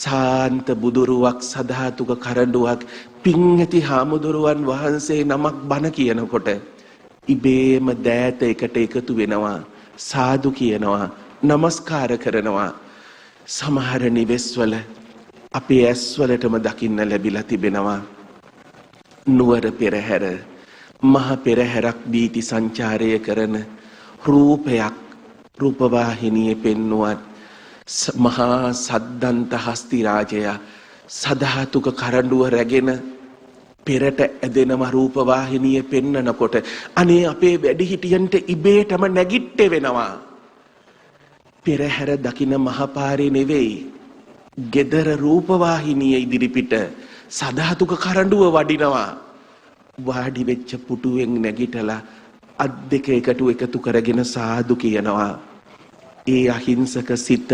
සාන්ත බුදුරුවක්, සධාතුක කරඬුවක්, පින් ඇති හාමුදුරුවන් වහන්සේ නමක් බණ කියනකොට ඉබේම දෑත එකට එකතු වෙනවා, සාදු කියනවා, නමස්කාර කරනවා. සමහර නිවෙස්වල අපේ ඇස්වලටම දකින්න ලැබිලා තිබෙනවා නුවර පෙරහැර, මහ පෙරහැරක් බීති සංචාරය කරන රූපයක් රූපවාහිනියේ පෙන්නුවත් මහා සද්දන්ත හස්ති රාජයා සධාතුක කරඬුව රැගෙන පෙරට ඇදෙනම රූපවාහිනියේ පෙන්නනකොට අනේ අපේ වැඩිහිටියන්ට ඉබේටම නැගිට්ටේ වෙනවා. පෙරහැර දකින මහපාරේ නෙවෙයි, ගෙදර රූපවාහිනිය ඉදිරිපිට සධාතුක කරඬුව වඩිනවා. වාඩි වෙච්ච පුටුවෙන් නැගිටලා අත් දෙක එකතු කරගෙන සාදු කියනවා. ඒ අහිංසක සිත,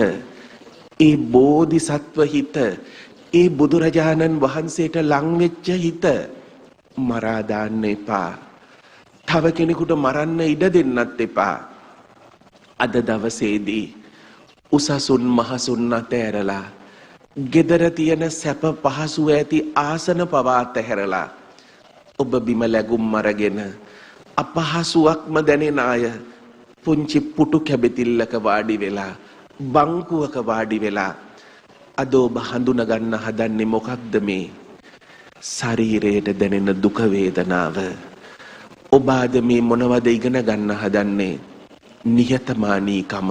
ඒ බෝධිසත්ව හිත, ඒ බුදුරජාණන් වහන්සේට ලං වෙච්ච හිත මරා දාන්න එපා. තව කෙනෙකුට මරන්න ඉඩ දෙන්නත් එපා. අද දවසේදී උසසුන් මහසුන් අතහැරලා, ගෙදර තියෙන සැප පහසු ඇති ආසන පවා අතහැරලා ඔබ බිම ලැබුම් අරගෙන අපහසුවක්ම දැනෙන අය පුංචි පුටු කැබිතිල්ලක වාඩි වෙලා, බංකුවක වාඩි වෙලා අද ඔබ හඳුන ගන්න හදන්නේ මොකක්ද? මේ ශරීරයට දැනෙන දුක වේදනාව. ඔබ අද මේ මොනවද ඉගෙන ගන්න හදන්නේ? නිහතමානීකම.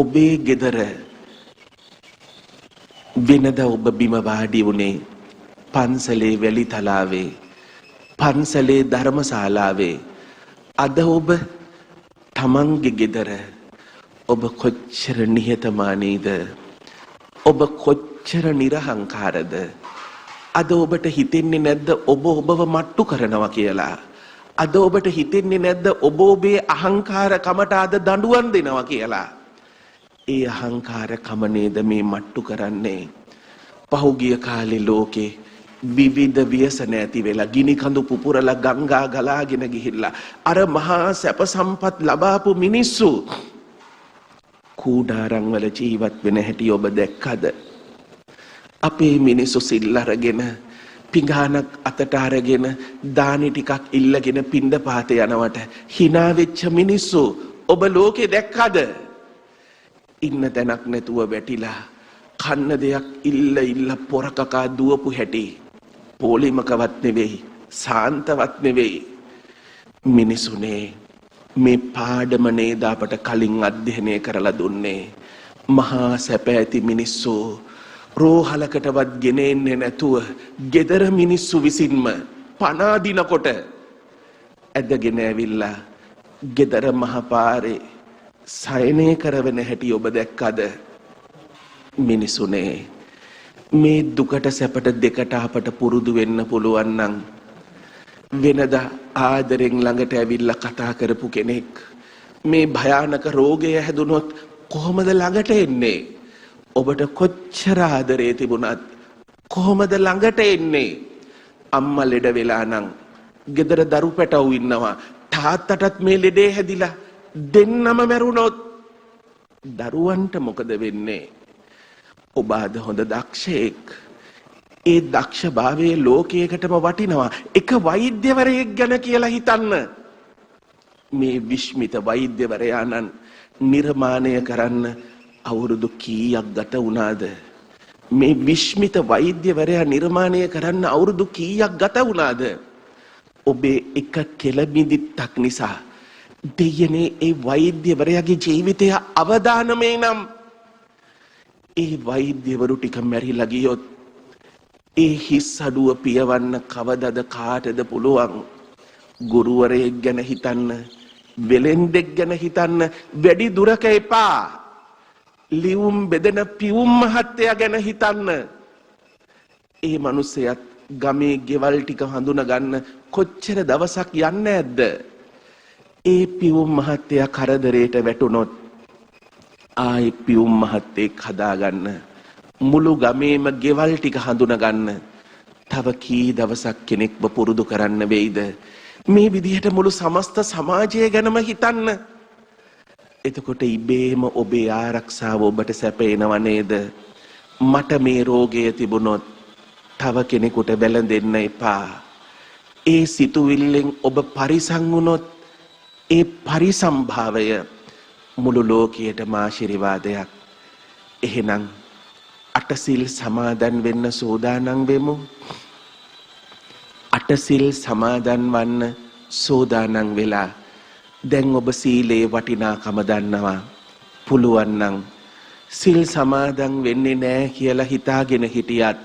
ඔබේ ගෙදර වෙනදා ඔබ බිම වාඩි වුණේ පන්සලේ වැලි තලාවේ, පන්සලේ ධර්මශාලාවේ. අද ඔබ තමන්ගේ ගෙදර ඔබ කොච්චර නිහතමානීද? ඔබ කොච්චර නිර්හංකාරද? අද ඔබට හිතෙන්නේ නැද්ද ඔබ ඔබව මට්ටු කරනවා කියලා? අද ඔබට හිතෙන්නේ නැද්ද ඔබ ඔබේ අහංකාරකමට අද දඬුවම් දෙනවා කියලා? ඒ අහංකාරකම නේද මේ මට්ටු කරන්නේ. පහුගිය කාලේ ලෝකේ විවිධ ව්‍යසන ඇති වෙලා ගිනි කඳු පුපුරලා ගංගා ගලාගෙන ගිහිල්ලා අර මහා සැප සම්පත් ලබාපු මිනිස්සු කූඩාරම් වල ජීවත් වෙන හැටි ඔබ දැක්කද? අපේ මිනිස්සු සිල් අරගෙන පිඟානක් අතට අරගෙන දානි ටිකක් ඉල්ලගෙන පින්ඩපාත යනවට hina වෙච්ච මිනිස්සු ඔබ ලෝකේ දැක්කද? ඉන්න තැනක් නැතුව වැටිලා කන්න දෙයක් ඉල්ල පොරකකා දුවපු හැටි පොලිමකවත් නෙවෙයි, සාන්තවත් නෙවෙයි. මිනිසුනේ මේ පාඩම නේද අපට කලින් අධ්‍යයනය කරලා දුන්නේ. මහා සැප ඇති මිනිස්සු රෝහලකටවත් ගෙනෙන්නේ නැතුව ගෙදර මිනිස්සු විසින්ම පනා දිනකොට ඇදගෙන ඇවිල්ලා ගෙදර මහපාරේ සයනය කරවන හැටි ඔබ දැක්කද? මිනිසුනේ මේ දුකට සැපට දෙකට අපට පුරුදු වෙන්න පුළුවන් නම් වෙනදා ආදරෙන් ළඟට ඇවිල්ලා කතා කරපු කෙනෙක් මේ භයානක රෝගය හැදුනොත් කොහොමද ළඟට එන්නේ? ඔබට කොච්චර ආදරේ තිබුණත් කොහොමද ළඟට එන්නේ? අම්මා ලෙඩ වෙලා නම් ගෙදර දරු පැටවු ඉන්නවා. තාත්තටත් මේ ලෙඩේ හැදිලා දෙන්නම මැරුණොත් දරුවන්ට මොකද වෙන්නේ? ඔබ අද හොඳ දක්ෂයෙක්. ඒ දක්ෂභාවයේ ලෝකයකටම වටිනවා. එක වෛද්‍යවරයෙක් ගැන කියලා හිතන්න. මේ විශ්මිත වෛද්‍යවරයාණන් නිර්මාණය කරන්න අවුරුදු කීයක් ගත වුණාද? මේ විශ්මිත වෛද්‍යවරයා නිර්මාණය කරන්න අවුරුදු කීයක් ගත වුණාද? ඔබේ එක කෙළමිදිත්තක් නිසා දෙයනේ ඒ වෛද්‍යවරයාගේ ජීවිතය අවදානමේ නම් ඒ වෛද්‍යවරු ටික මැරිලා ගියොත් ඒ හිස් අඩුව පියවන්න කවදද කාටද පුළුවන්? ගුරුවරයෙක් ගැන හිතන්න, වෙලෙන්දෙක් ගැන හිතන්න, වැඩි දුරක එපා. ලියුම් බෙදෙන පියුම් මහත්තයා ගැන හිතන්න. ඒ මිනිස්සයත් ගමේ ගෙවල් ටික හඳුනා ගන්න කොච්චර දවසක් යන්නේ නැද්ද? ඒ පියුම් මහත්තයා කරදරයට වැටුනොත් ආයි පියුම් මහත්තයෙක් හදාගන්න, මුළු ගමේම ගෙවල් ටික හඳුනා ගන්න තව කී දවසක් කෙනෙක්ව පුරුදු කරන්න වෙයිද? මේ විදිහට මුළු සමස්ත සමාජය ගැනම හිතන්න. එතකොට ඉබේම ඔබේ ආරක්ෂාව ඔබට සැපේනව නේද? මට මේ රෝගය තිබුණොත් තව කෙනෙකුට බැලඳෙන්න එපා. ඒ සිතුවිල්ලෙන් ඔබ පරිසං වුණොත් ඒ පරිසම්භාවය මුළු ලෝකයටම ආශිර්වාදයක්. එහෙනම් අටසිල් සමාදන් වෙන්න සෝදානම් වෙමු. අටසිල් සමාදන් වන්න සෝදානම් වෙලා දැන් ඔබ සීලේ වටිනාකම දන්නවා. පුළුවන් නම් සිල් සමාදන් වෙන්නේ නැහැ කියලා හිතාගෙන හිටියත්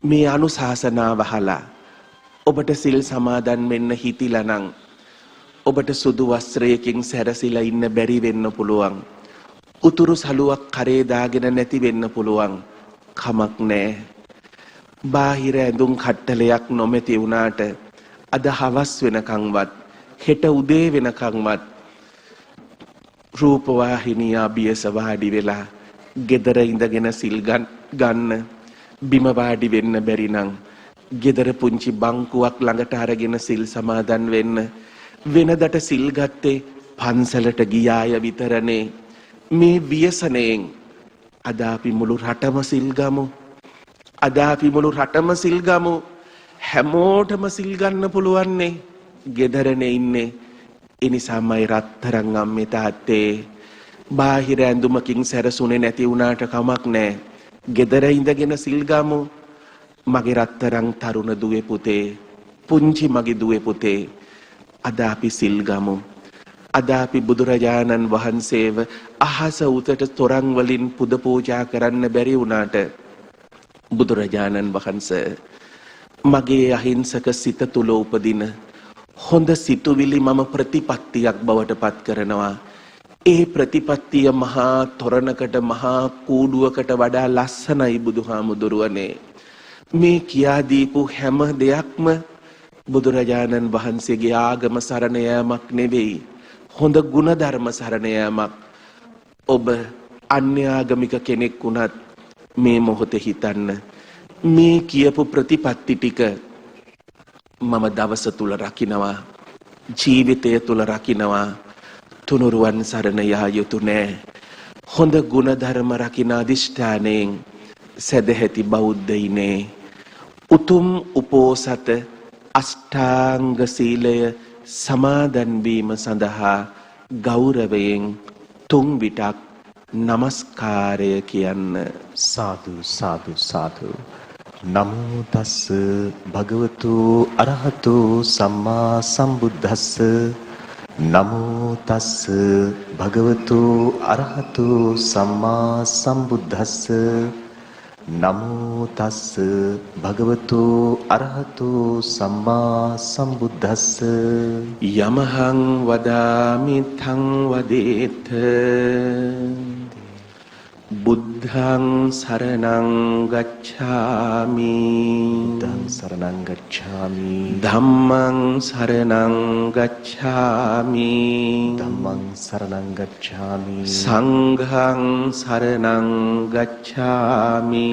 මේ අනුශාසනාව අහලා ඔබට සිල් සමාදන් වෙන්න හිතිලා නම් ඔබට සුදු වස්ත්‍රයකින් සැරසිලා ඉන්න බැරි වෙන්න පුළුවන්. උතුරු සලුවක් කරේ දාගෙන නැති වෙන්න පුළුවන්. කමක් නැහැ. බාහිර ඇඳුම් කට්ටලයක් නොමැති වුණාට අද හවස් වෙනකන්වත් හෙට උදේ වෙනකන්වත් රූපවාහිනිය අභියස වාඩි වෙලා ගෙදර ඉඳගෙන සිල් ගන්න බිම වාඩි වෙන්න බැරි නම් ගෙදර පුංචි බංකුවක් ළඟට අරගෙන සිල් සමාදන් වෙන්න. වෙනදට සිල් ගත්තේ පන්සලට ගියාය විතරනේ. මේ ව්‍යසනයෙන් අද අපි මුළු රටම සිල් ගමු. අද අපි මුළු රටම සිල් ගමු. හැමෝටම සිල් ගන්න පුළුවන්නේ. ගෙදරනේ ඉන්නේ. ඒ නිසාමයි රත්තරන් අම්මේ තාත්තේ බාහිර ඇඳුමකින් සැරසුනේ නැති වුණාට කමක් නැහැ. ගෙදර ඉඳගෙන සිල් ගමු. මගේ රත්තරන් තරුණ දුවේ පුතේ, පුංචි මගේ දුවේ පුතේ, අද අපි සිල් ගමු. අද අපි බුදුරජාණන් වහන්සේව අහස උතට තොරන් වලින් පුද පූජා කරන්න බැරි වුණාට බුදුරජාණන් වහන්සේ මගේ අහිංසක සිත තුල උපදින හොඳ සිතුවිලි මම ප්‍රතිපත්තියක් බවට පත් කරනවා. ඒ ප්‍රතිපත්තිය මහා තොරණකට මහා කූඩුවකට වඩා ලස්සනයි බුදුහාමුදුරුවනේ. මේ කියා දීපු හැම දෙයක්ම බුදුරජාණන් වහන්සේගේ ආගම සරණ යාමක් නෙවෙයි. හොඳ ගුණධර්ම සරණ යාමක්. ඔබ අන්‍ය ආගමික කෙනෙක් වුණත් මේ මොහොතේ හිතන්න මේ කියපු ප්‍රතිපත්ති ටික මම දවස තුල රකින්නවා, ජීවිතය තුල රකින්නවා. තුනුරුවන් සරණ යා යුතු නෑ. හොඳ ගුණධර්ම රකින්න අදිෂ්ඨානයෙන් සදැහැති බෞද්ධයිනේ උතුම් උපෝසත අෂ්ටාංග සීලය සමාදන් වීම සඳහා ගෞරවයෙන් 3 විටක් නමස්කාරය කියන්න. සාදු සාදු සාදු. නමෝ තස්ස භගවතු අරහතු සම්මා සම්බුද්දස්ස. නමෝ තස්ස භගවතු අරහතු සම්මා සම්බුද්දස්ස. නමෝ තස්ස භගවතු අරහතු සම්මා සම්බුද්දස්ස. යමහං වදාමි තං වදේත බුද්ධං සරණං ගච්ඡාමි. බුද්ධං සරණං ගච්ඡාමි. ධම්මං සරණං ගච්ඡාමි. ධම්මං සරණං ගච්ඡාමි. සංඝං සරණං ගච්ඡාමි.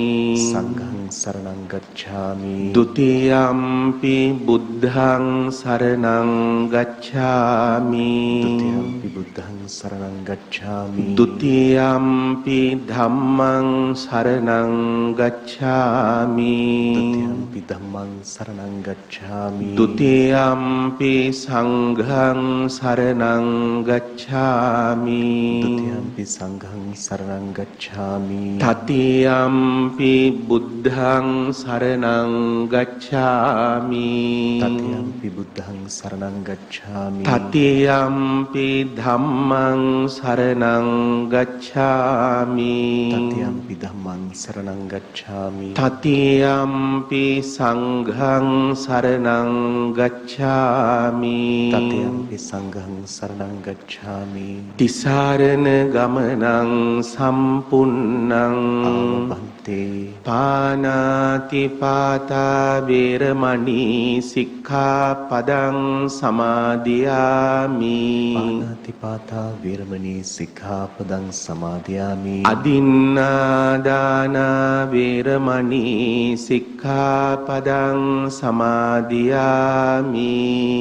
සංඝං සරණං ගච්ඡාමි. ဒ ුතියම්පි බුද්ධං සරණං ගච්ඡාමි. ဒ ුතියම්පි බුද්ධං සරණං ගච්ඡාමි. ဒ ුතියම්පි ධම්මං සරණං ගච්ඡාමි. ဒ ුතියම්පි ධම්මං සරණං ගච්ඡාමි. ဒ ුතියම්පි සංඝං සරණං ගච්ඡාමි. ဒ ුතියම්පි සංඝං සරණං ගච්ඡාමි. තතියම්පි බුද්ධං සරණං ගච්ඡාමි. තතියම්පි බුද්ධං සරණං ගච්ඡාමි. තතියම්පි ධම්මං සරණං ගච්ඡාමි. තතියම්පි ධම්මං සරණං ගච්ඡාමි. තතියම්පි සංඝං සරණං ගච්ඡාමි. තතියම්පි සංඝං සරණං ගච්ඡාමි. තිසරණ ගමනං සම්පුන්නං ආවබන්තේ. පානාති පාතා වේරමණී සික්ඛාපදං සමාදියාමි. පාණාතිපාතා වේරමණී සික්ඛාපදං සමාදියාමි. අදින්නාදාන වේරමණී සික්ඛාපදං සමාදියාමි.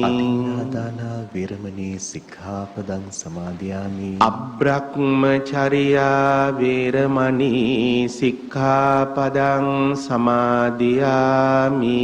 අදින්නාදාන වේරමණී සික්ඛාපදං සමාදියාමි. අබ්‍රහ්මචර්යා වේරමණී සික්ඛාපදං සමාදියාමි.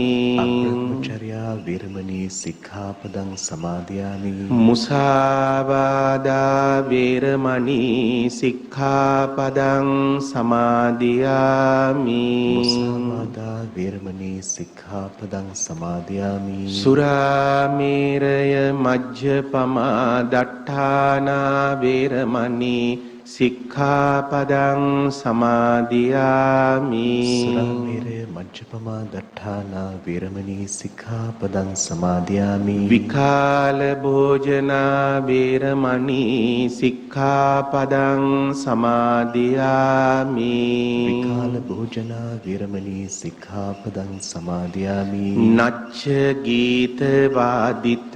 අබ්‍රහ්මචර්යා වේරමණී සික්ඛාපදං සමාදියාමි. මුසාවාදා වේරමණී සික්ඛාපදං සමාදියාමි. මුසාවාදා වේරමණී සික්ඛාපදං සමාදියාමි. සුරාමේරය මජ්ජපමා දට්ඨානා වේරමණී සික්ඛාපදං සමාදියාමි. සුරාමේරය මජ්ජපමා දට්ඨානා වේරමණී සික්ඛාපදං සමාදියාමි. විකාල භෝජනා වේරමණී සික්ඛාපදං සමාදියාමි. විකාල භෝජනා වේරමණී සික්ඛාපදං සමාදියාමි. නච්ච ගීත වාදිත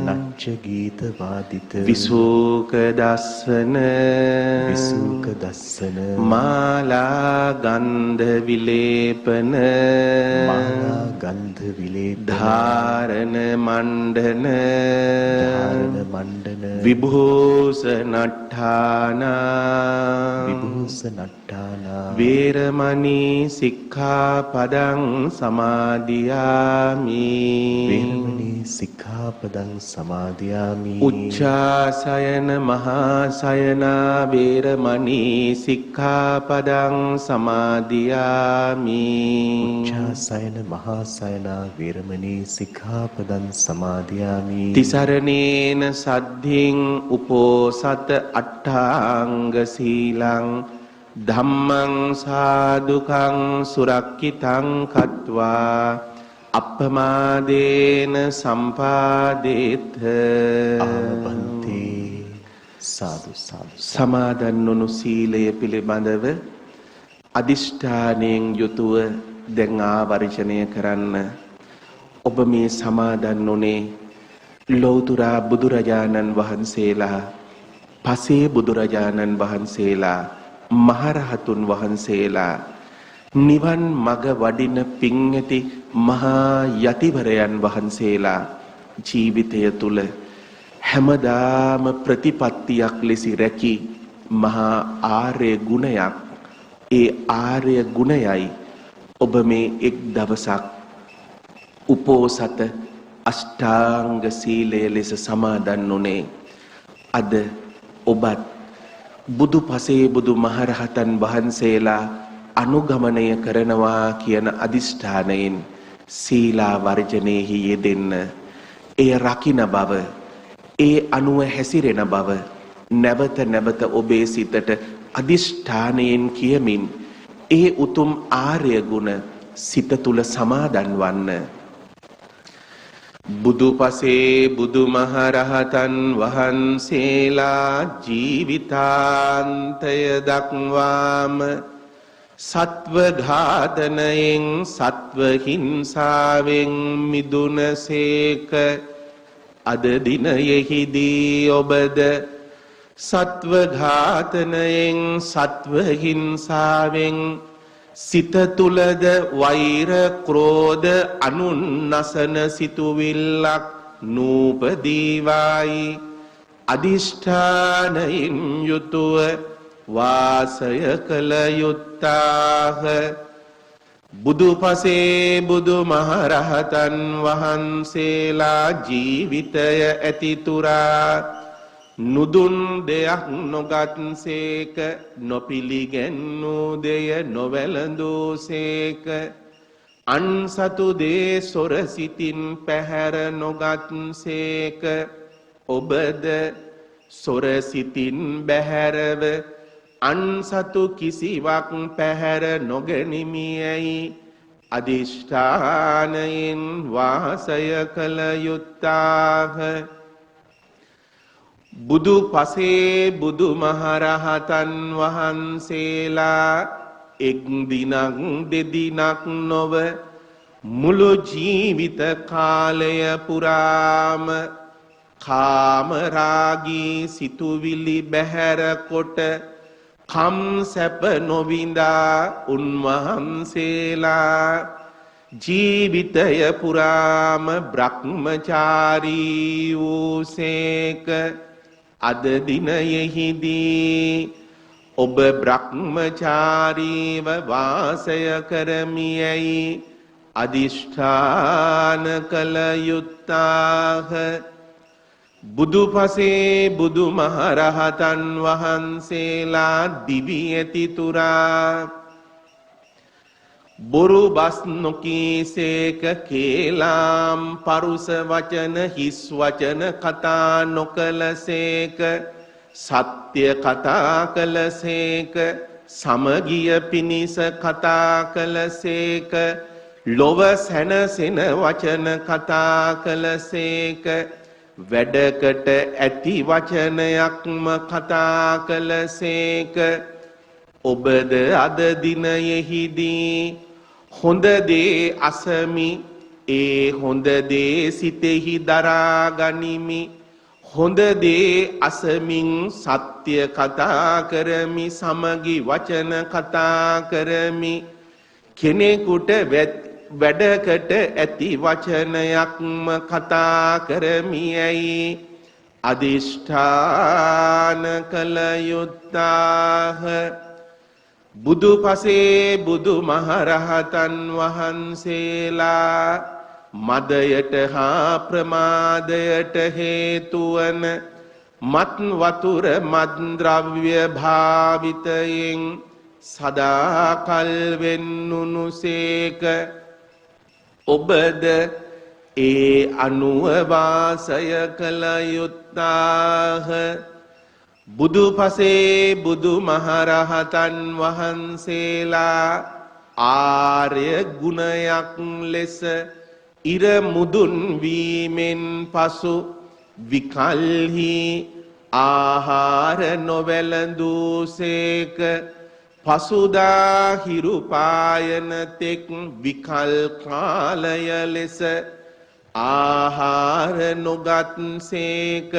නච්ච ගීත වාදිත විසූක දස්සන විසූක දස්සන මාලා ගන්ධ විලේපන මාලා ගන්ධ විලේපන ධාරණ මණ්ඩන ධාරණ මණ්ඩන විභූෂණට්ඨාන විභූෂණට්ඨාන වේරමණී සික්ඛාපදං සමාදියාමි. වේරමණී සික්ඛාපදං සමාදියාමි. උච්චාසයන මහාසයන වේරමණී සික්ඛාපදං සමාදියාමි. උච්චාසයන මහාසයන වේරමණී සික්ඛාපදං සමාදියාමි. තිසරණේන සද්ධින් උපෝසත අට්ඨාංග සීලං ධම්මං සාදුකං සුරක්ඛිතං කତ୍වා අප්පමාදේන සම්පාදේත. ආවබන්තේ. සාදු සාදු. සමාදන් වුණු සීලය පිළිබඳව අදිෂ්ඨානයෙන් යුතුව දැන් ආවර්ජනය කරන්න. ඔබ මේ සමාදන් වුණේ ලෞතර බුදුරජාණන් වහන්සේලා, පසේ බුදුරජාණන් වහන්සේලා, මහරහතුන් වහන්සේලා, නිවන් මඟ වඩින පින් ඇති මහා යතිවරයන් වහන්සේලා ජීවිතය තුල හැමදාම ප්‍රතිපත්තියක් ලෙස රැකී මහා ආර්ය ගුණයක්. ඒ ආර්ය ගුණයයි ඔබ මේ එක් දවසක් උපෝසත අෂ්ටාංග සීලය ලෙස සමාදන් වුණේ. අද ඔබත් බුදු පසේ බුදු මහරහතන් වහන්සේලා අනුගමනය කරනවා කියන අදිෂ්ඨානයෙන් සීලා වර්ජනයේහි යෙදෙන්න, එය රකින්න බව, ඒ අනුව හැසිරෙන බව නැවත නැවත ඔබේ සිතට අදිෂ්ඨානයෙන් කියමින් ඒ උතුම් ආර්ය ගුණ සිත තුල සමාදන් වන්න. බුදු පසේ බුදු මහරහතන් වහන්සේලා ජීවිතාන්තය දක්වාම සත්ව ඝාතනයෙන් සත්ව හිංසාවෙන් මිදුනසේක. අද දිනයෙහිදී ඔබද සත්ව ඝාතනයෙන් සත්ව හිංසාවෙන් සිත තුලද වෛර ක්‍රෝධ අනුන්නසන සිතුවිල්ලක් නූපදීවායි අදිෂ්ඨානයෙන් යුතුව වාසය කළ යුත්තාහ. බුදු පසේ බුදු මහරහතන් වහන්සේලා ජීවිතය ඇතිතුරා නුදුන් දෙයක් නොගත්සේක, නොපිළිගැන්නූ දෙය නොවැළඳූසේක, අන්සතු දේ සොර සිතින් පැහැර නොගත්සේක. ඔබද සොර සිතින් බැහැරව අන්සතු කිසිවක් පැහැර නොගැනිමියයි අදිෂ්ඨානයෙන් වාසය කළ යුත්තාහ. බුදු පසේ බුදු මහරහතන් වහන්සේලා එක් දිනක් දෙදිනක් නොව මුළු ජීවිත කාලය පුරාම කාමරාගී සිතුවිලි බැහැර කොට කම් සැප නොවිඳා උන්වහන්සේලා ජීවිතය පුරාම බ්‍රහ්මචාරී වූසේක. අද දිනයෙහිදී ඔබ බ්‍රහ්මචාරීව වාසය කරමියයි අදිෂ්ඨාන කළ යුත්තාහ. බුදු පසේ බුදු මහරහතන් වහන්සේලා දිවි ඇතිතුරා බොරු බස් නොකීසේක, කේලාම් පරුස වචන හිස් වචන කතා නොකලසේක, සත්‍ය කතා කලසේක, සමගිය පිණිස කතා කලසේක, ලොව සැනසෙන වචන කතා කලසේක, වැඩකට ඇති වචනයක්ම කතා කලසේක. ඔබද අද දිනයෙහිදී හොඳ දේ අසමි, ඒ හොඳ දේ සිතෙහි දරා ගනිමි, හොඳ දේ අසමින් සත්‍ය කතා කරමි, සමගි වචන කතා කරමි, කෙනෙකුට වැඩකට ඇති වචනයක්ම කතා කරමියයි අදිෂ්ඨාන කළ යුත්තාහ. බුදු පසේ බුදු මහරහතන් වහන්සේලා මදයට හා ප්‍රමාදයට හේතුවන මත් වතුර මද්ද්‍රව්‍ය භාවිතයෙන් සදාකල් වෙන්නුනුසේක. ඔබද ඒ අනුව වාසය කළ යුත්තාහ. බුදු පසේ බුදු මහරහතන් වහන්සේලා ආර්ය ගුණයක් ලෙස ඉර මුදුන් වීමෙන් පසු විකල්හි ආහාර නොවැළඳූසේක. පසුදා හිරු පායන තෙක් විකල් කාලය ලෙස ආහාර නොගත්සේක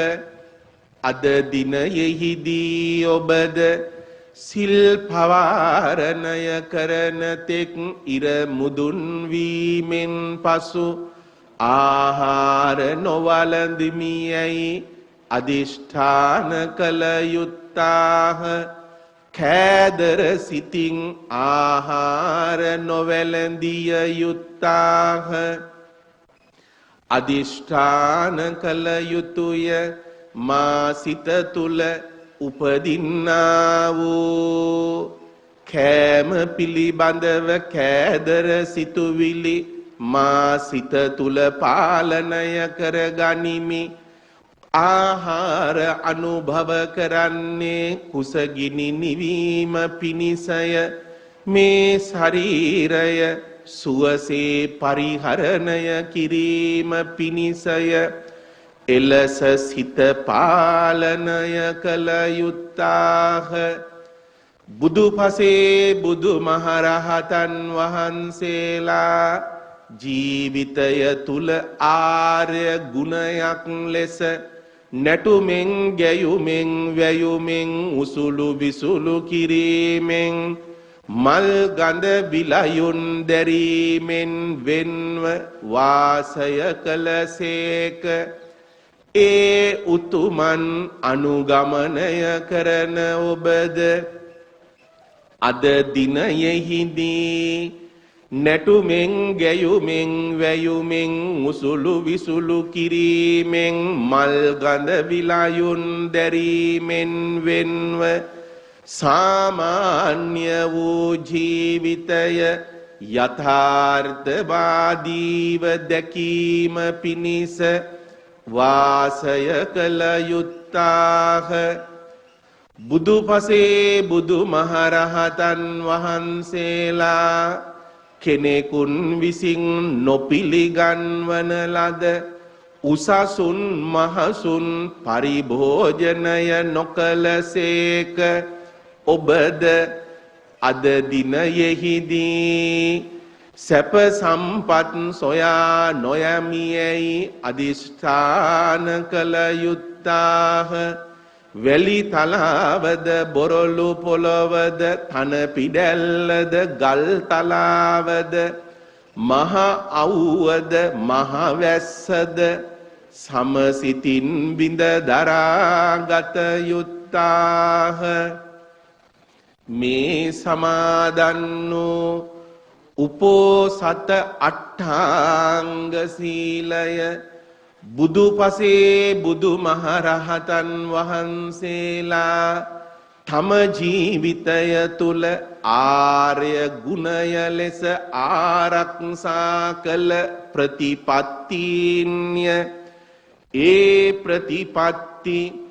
අද දිනයෙහිදී ඔබද සිල් පවාරණය කරන තෙක් ඉර මුදුන් වීමෙන් පසු ආහාර නොවළඳමි යයි අදිෂ්ඨාන කළ යුත්තාහ. කෑදර සිතින් ආහාර නොවැළඳිය යුත්තාහ. අදිෂ්ඨාන කළ යුතුය මා සිත තුල උපදින්නා වූ කෑම පිළිබඳව කෑදර සිතුවිලි මා සිත තුල පාලනය කර ගනිමි. ආහාර අනුභව කරන්නේ කුසගිනි නිවීම පිණිසය. මේ ශරීරය සුවසේ පරිහරණය කිරීම පිණිසය. එලෙස සිත පාලනය කළ යුත්තාහ. බුදුපසේ බුදු මහරහතන් වහන්සේලා ජීවිතය තුල ආර්ය ගුණයක් ලෙස නැටුමෙන් ගැයුමෙන් වැයුමෙන් උසුළු විසුළු කිරීමෙන් මල් ගඳ විලයුන් දැරීමෙන් වෙන්ව වාසය කළසේක. ඒ උතුමන් අනුගමනය කරන ඔබද අද දිනයෙහිදී නැටුමෙන් ගැයුමෙන් වැයුමෙන් උසුළු විසුළු කිරීමෙන් මල් ගඳ විලයුන් දැරීමෙන් වෙන්ව සාමාන්‍ය වූ ජීවිතය යථාර්ථවාදීව දැකීම පිණිස වාසය කළ යුත්තාහ. බුදුපසේ බුදු මහරහතන් වහන්සේලා කෙනෙකුන් විසින් නොපිළිගන්වන ලද උසසුන් මහසුන් පරිභෝජනය නොකලසේක. ඔබද අද දිනයෙහිදී සැප සම්පත් සොයා නොයමියයි අදිෂ්ඨාන කළ යුත්තාහ. වැලි තලාවද බොරොලු පොළොවද තන පිඩැල්ලද ගල් තලාවද මහ අවුවද මහ වැස්සද සමසිතින් බිඳ දරාගත යුත්තාහ. මේ සමාදන් වූ උපෝසත අට්ඨාංග සීලය බුදුපසේ බුදු මහරහතන් වහන්සේලා තම ජීවිතය තුල ආර්ය ගුණය ලෙස ආරක්ෂා කළ ප්‍රතිපත්තීන්ය. ඒ ප්‍රතිපත්ති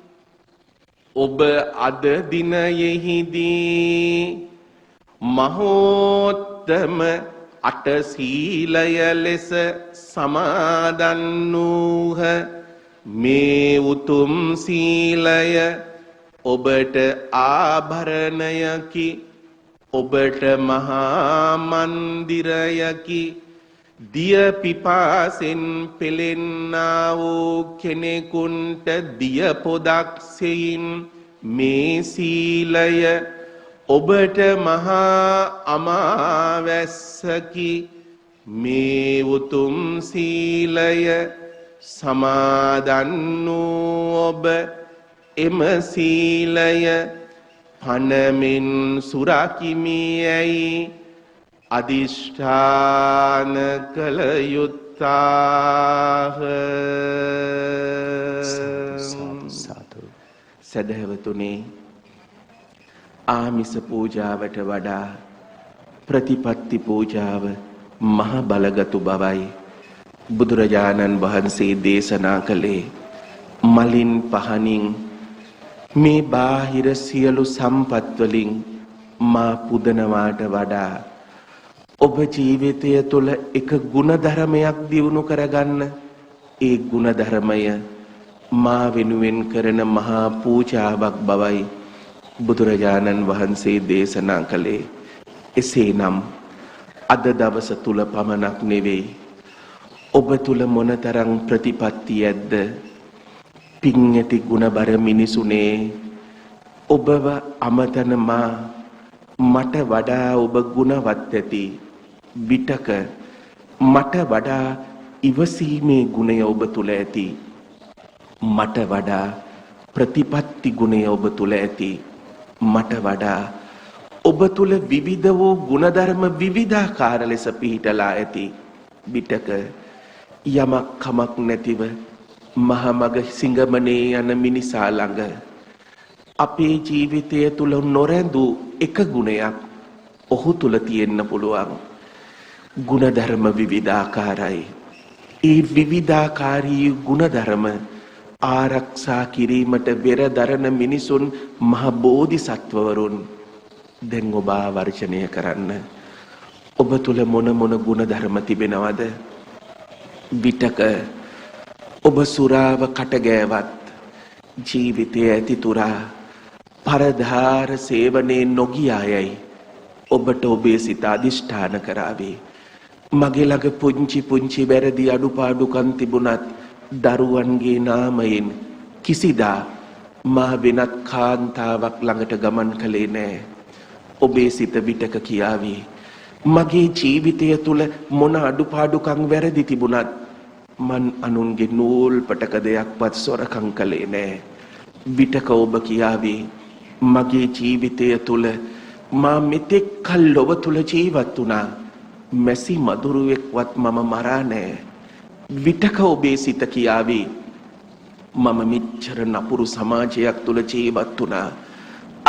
ඔබ අද දිනයෙහිදී මහෝත්තම අටසීලය ලෙස සමාදන් වූහ. මේ උතුම් සීලය ඔබට ආභරණයකි. ඔබට මහා මන්දිරයකි. දිය පිපාසෙන් පෙළෙන්නා වූ කෙනෙකුන්ට දිය පොදක් සෙයින් මේ සීලය ඔබට මහා අමාවැස්සකි. මේ උතුම් සීලය සමාදන් වූ ඔබ එම සීලය පනමින් සුරකිමියයි අදිෂ්ඨාන කළ යුත්තාහ. සදහවතුනි, ආමිස පූජාවට වඩා ප්‍රතිපත්ති පූජාව මහ බලගතු බවයි බුදුරජාණන් වහන්සේ දේශනා කළේ. මලින් පහනින් මේ බාහිර සියලු සම්පත් වලින් මා පුදනවාට වඩා ඔබ ජීවිතය තුළ එක ගුණධර්මයක් දියුණු කරගන්න. ඒ ගුණධර්මය මා වෙනුවෙන් කරන මහා පූජාවක් බවයි බුදුරජාණන් වහන්සේ දේශනා කළේ. එසේනම් අද දවස තුල පමණක් නෙවෙයි ඔබ තුල මොනතරම් ප්‍රතිපත්තිය ඇද්ද? පින් ඇති ගුණබර මිනිසුනේ ඔබව අමතන මට වඩා ඔබ ගුණවත් ඇති. විටක මට වඩා ඉවසීමේ ගුණය ඔබ තුල ඇති. මට වඩා ප්‍රතිපත්ති ගුණය ඔබ තුල ඇති. මට වඩා ඔබ තුල විවිධ වූ ගුණධර්ම විවිධාකාර ලෙස පිහිටලා ඇති. විටක යමක් කමක් නැතිව මහමග සිඟමනේ යන මිනිසා ළඟ අපේ ජීවිතය තුල නොරැඳූ එක ගුණයක් ඔහු තුල තියෙන්න පුළුවන්. ගුණධර්ම විවිධාකාරයි. ඒ විවිධාකාරී ගුණධර්ම ආරක්ෂා කිරීමට වෙරදරන මිනිසුන් මහ බෝධිසත්වවරුන්. දැන් ඔබ ආවර්ජනය කරන්න. ඔබ තුල මොන ගුණධර්ම තිබෙනවද? විටක ඔබ සුරාව කටගෑවත් ජීවිතයේ ඇති තුරා පරධාර සේවනයේ නොගියායයි ඔබට ඔබේ සිත අදිෂ්ඨාන කරાવી. මගේ ළඟ පුංචි වැරදි අඩුපාඩුකම් තිබුණත් දරුවන්ගේ නාමයෙන් කිසිදා මා වෙනත් කාන්තාවක් ළඟට ගමන් කළේ නෑ. ඔබේ සිත විටක කියාවි. මගේ ජීවිතය තුල මොන අඩුපාඩුකම් වැරදි තිබුණත් මන් අනුන්ගේ නූල් පටක දෙයක්වත් සොරකම් කළේ නෑ. විටක ඔබ කියාවි මගේ ජීවිතය තුල මා මෙතෙක් කල් ලොව තුල ජීවත් වුණා. මැසි මදුරුවෙක්වත් මම මරා නෑ. විටක ඔබේ සිත කියාවි මම මෙච්චර නපුරු සමාජයක් තුල ජීවත් වුණා.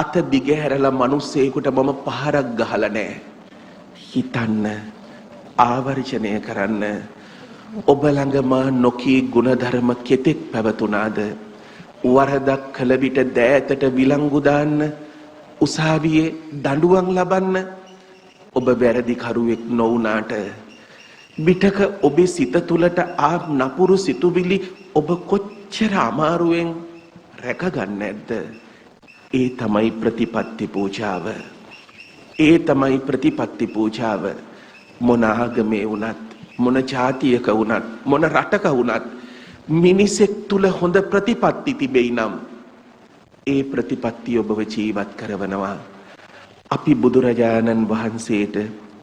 අත දිගහැරලා මිනිස්සෙකුට මම පහරක් ගහලා නෑ. හිතන්න, ආවර්ජනය කරන්න. ඔබ ළඟ මා නොකී ගුණධර්ම කෙතෙක් පැවතුනාද? වරදක් කළ විට දෑතට විලංගු දාන්න, උසාවියේ දඬුවම් ලබන්න. ඔබ වැරදි කරුවෙක් නොවුනාට විටක ඔබේ සිත තුලට ආ නපුරු සිතුවිලි ඔබ කොච්චර අමාරුවෙන් රැකගන්නේ නැද්ද? ඒ තමයි ප්‍රතිපත්ති පූජාව. ඒ තමයි ප්‍රතිපත්ති පූජාව. මොන ආගමේ වුණත්, මොන ජාතියක වුණත්, මොන රටක වුණත් මිනිසෙක් තුල හොඳ ප්‍රතිපත්ති තිබෙයි නම් ඒ ප්‍රතිපත්ති ඔබව ජීවත් කරවනවා. අපි බුදුරජාණන් වහන්සේට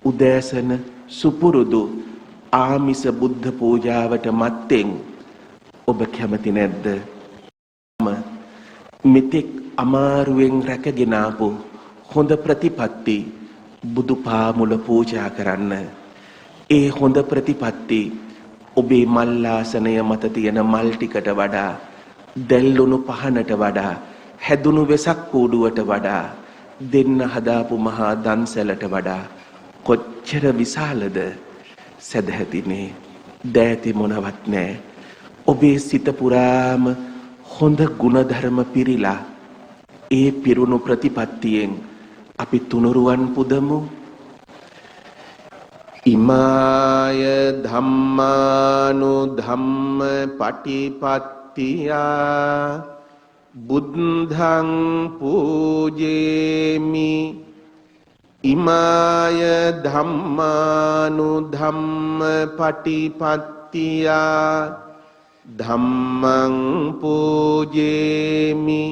උදෑසන සුපුරුදු ආමිස බුද්ධ පූජාවට මත්තෙන් ඔබ කැමති නැද්ද? මෙතෙක් අමාරුවෙන් රැකගෙන ආපු හොඳ ප්‍රතිපත්ති බුදු පාමුල පූජා කරන්න. ඒ හොඳ ප්‍රතිපත්ති ඔබේ මල්ලාසනය මත තියෙන මල් ටිකට වඩා, දැල්ලුණු පහනට වඩා, හැදුණු වෙසක් කූඩුවට වඩා, දෙන්න හදාපු මහා දන්සැලට වඩා කොච්චර විශාලද? සදහැතිනේ, දෑති මොනවත් නෑ. ඔබේ සිත පුරාම හොඳ ගුණධර්ම පිරීලා ඒ පිරුණු ප්‍රතිපත්තියෙන් අපි තුනුරුවන් පුදමු. ඉමාය ධම්මානුධම්ම පටිපත්තියා බුද්ධං පූජේමි. ඉමාය ධම්මානුධම්ම පටිපත්තියා ධම්මං පූජේමි.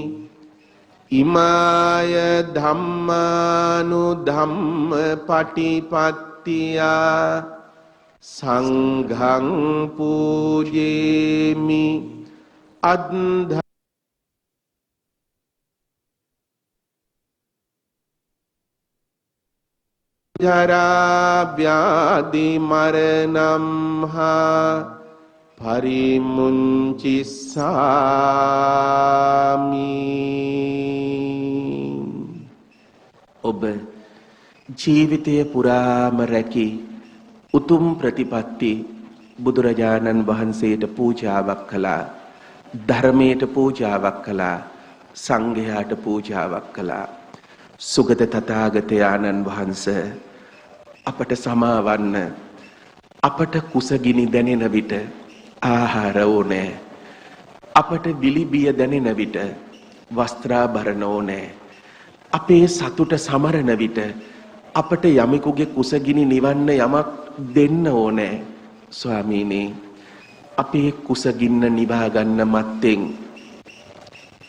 ඉමාය ධම්මානුධම්ම පටිපත්තියා සංඝං පූජේමි. අද්ධ ජරා ව්‍යාධි මරණම් හා පරිමුංචිස්සාමි. ඔබ ජීවිතය පුරාම රැකි උතුම් ප්‍රතිපත්ති බුදුරජාණන් වහන්සේට පූජාවක් කළා, ධර්මයට පූජාවක් කළා, සංඝයාට පූජාවක් කළා. සුගත තථාගතයන්න් වහන්සේ අපට සමාවන්න. අපට කුසගිනි දැනෙන විට ආහාර ඕනේ. අපට විලිබිය දැනෙන විට වස්ත්‍රාභරණ ඕනේ. අපේ සතුට සමරන විට අපට යමෙකුගේ කුසගිනි නිවන්න යමක් දෙන්න ඕනේ. ස්වාමීනි අපේ කුසගින්න නිවා ගන්න මත්තෙන්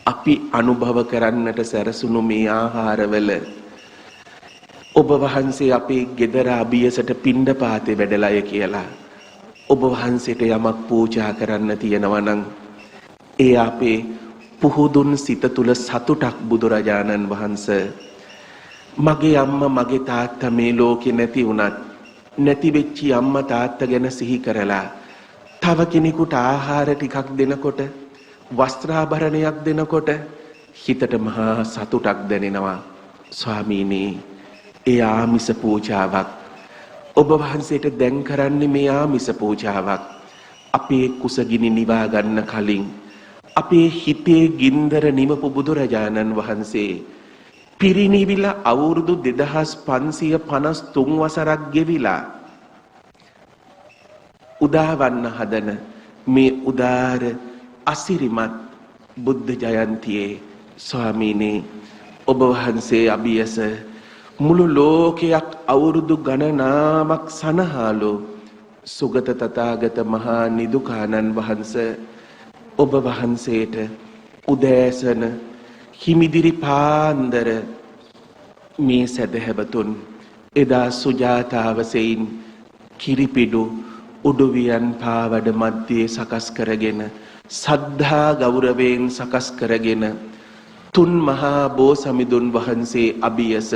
අපි අනුභව කරන්නට සැරසුණු මේ ආහාරවල ඔබ වහන්සේ අපේ ගෙදර අභියසට පිණ්ඩපාතේ වැඩලය කියලා ඔබ වහන්සේට යමක් පූජා කරන්න තියෙනවා නම් ඒ අපේ පුහුදුන් සිත තුල සතුටක් බුදුරජාණන් වහන්සේ මගේ අම්මා මගේ තාත්තා මේ ලෝකේ නැති වුණත් නැති වෙච්ච අම්මා තාත්තා ගැන සිහි කරලා තව කෙනෙකුට ආහාර ටිකක් දෙනකොට වස්ත්‍රාභරණයක් දෙනකොට හිතට මහා සතුටක් දැනෙනවා. ස්වාමීනි ඒ ආමිස පූජාවක් ඔබ වහන්සේට දැන් කරන්නේ මේ ආමිස පූජාවක්. අපේ කුසගිනි නිවා ගන්න කලින් අපේ හිතේ ගින්දර නිවපු බුදුරජාණන් වහන්සේ පිරිනිවිලා අවුරුදු 2553 වසරක් ගෙවිලා උදාවන්න හදන මේ උදාර අසිරිමත් බුද්ධ ජයන්තියේ ස්වාමීනි ඔබ වහන්සේ අභියස මුළු ලෝකයක් අවුරුදු ගණනාවක් සනහාලු සුගත තථාගත මහා නිදුකානන් වහන්සේ ඔබ වහන්සේට උදෑසන හිමිදිරි පාන්දර මේ සදහැවතුන් එදා සුජාතාවසෙයින් කිරිපිඩු උඩුවියන් පාවඩ මැද්දේ සකස් කරගෙන සද්ධා ගෞරවයෙන් සකස් කරගෙන තුන් මහා බෝසමිඳුන් වහන්සේ අභියස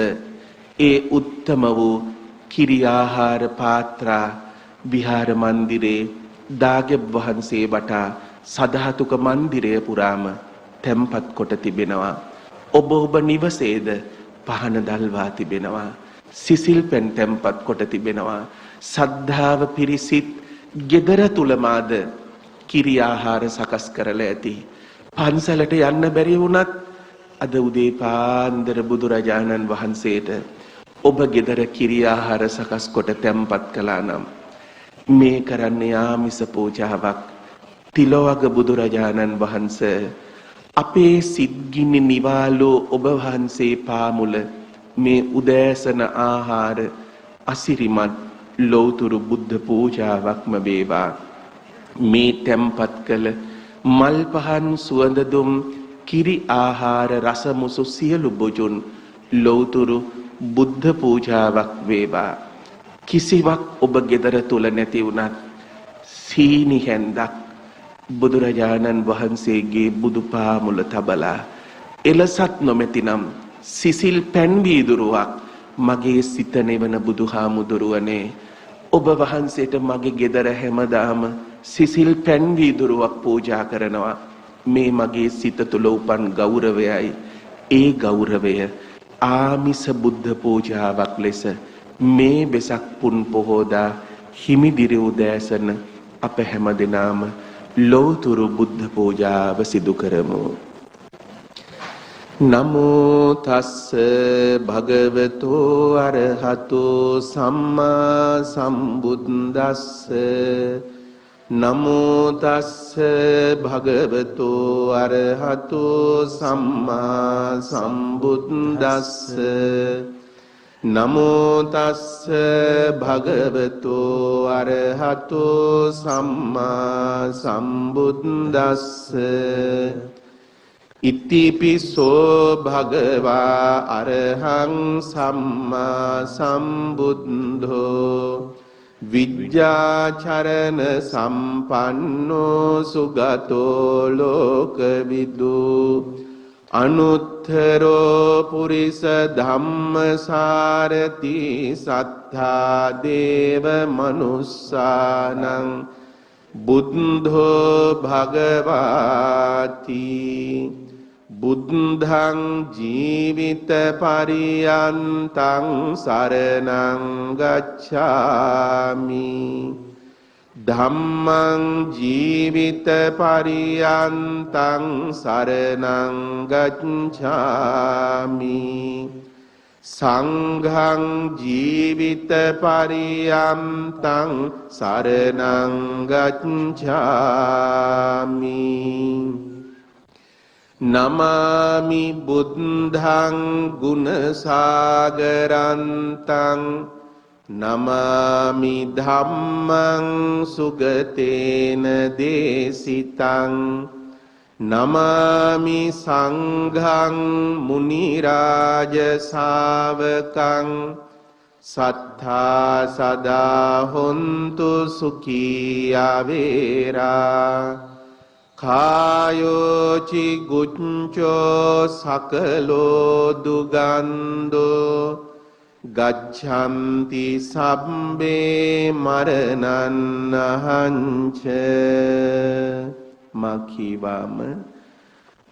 ඒ උත්තම වූ කිරි ආහාර පාත්‍රා විහාර මන්දිරේ දාගෙබ් වහන්සේ වටා සදාතුක මන්දිරය පුරාම තැන්පත් කොට තිබෙනවා. ඔබ නිවසේද පහන දල්වා තිබෙනවා. සිසිල් පෙන් තැන්පත් කොට තිබෙනවා. සද්ධාව පිරිසිත් ගෙදර තුලමාද කිරි ආහාර සකස් කරලා ඇති. පන්සලට යන්න බැරි වුණත් අද උදේ පාන්දර බුදුරජාණන් වහන්සේට ඔබ ගෙදර කිරි ආහාර සකස් කොට තැන්පත් කළා නම් මේ කරන්නේ ආමිස පූජාවක්. තිලවග බුදුරජාණන් වහන්සේ අපේ සිත්ගිනි නිවාලෝ ඔබ වහන්සේ පාමුල මේ උදෑසන ආහාර අසිරිමත් ලෞතුරු බුද්ධ පූජාවක්ම වේවා. මේ තැන්පත් කළ මල් පහන් සුවඳ දුම් කිරි ආහාර රසමුසු සියලු බොජුන් ලෞතුරු බුද්ධ පූජාවක් වේවා. කිසිවක් ඔබ ගෙදර තුල නැති වුණත් සීනි හැන්දක් බුදුරජාණන් වහන්සේගේ බුදු පාමුල තබලා එලසත් නොමැතිනම් සිසිල් පැන් වීදුරුවක් මගේ සිත නෙවන බුදුහාමුදුරුවනේ ඔබ වහන්සේට මගේ ගෙදර හැමදාම සිසිල් පැන් වීදුරුවක් පූජා කරනවා. මේ මගේ සිත තුළ උපන් ගෞරවයයි. ඒ ගෞරවය ආමිස බුද්ධ පූජාවක් ලෙස මේ වෙසක් පුන් පොහෝදා හිමිදිරි උදෑසන අප හැමදෙනාම ලෞතුරු බුද්ධ පූජාව සිදු කරමු. නමෝ තස්ස භගවතෝ අරහතෝ සම්මා සම්බුද්දස්ස නමෝ තස්ස භගවතෝ අරහතෝ සම්මා සම්බුද්දස්ස නමෝ තස්ස භගවතෝ අරහතෝ සම්මා සම්බුද්දස්ස ඉතිපිසෝ භගවා අරහං සම්මා සම්බුද්ධෝ විද්‍යාචරණ සම්පන්නෝ සුගතෝ ලෝකවිදු අනුත්තරෝ පුරිස ධම්මසාරති සත්තා දේව මනුස්සානං බුද්ධෝ භගවාති බුද්ධං ජීවිත පරියන්තං සරණං ගච්ඡාමි ධම්මං ජීවිත පරියන්තං සරණං ගච්ඡාමි සංඝං ජීවිත පරියන්තං සරණං ගච්ඡාමි නමාමි බුද්ධං ගුණ සාගරන්තං නමාමි ධම්මං සුගතේන දේසිතං නමාමි සංඝං මුනි රාජ ශාවකං සත්තා සදා හොන්තු සුඛී අවේරා කායෝචි ගුච්ඡෝ සකලෝ දුගන්ධෝ ගච්ඡන්ති සබ්බේ මරණං අහංච මකිවම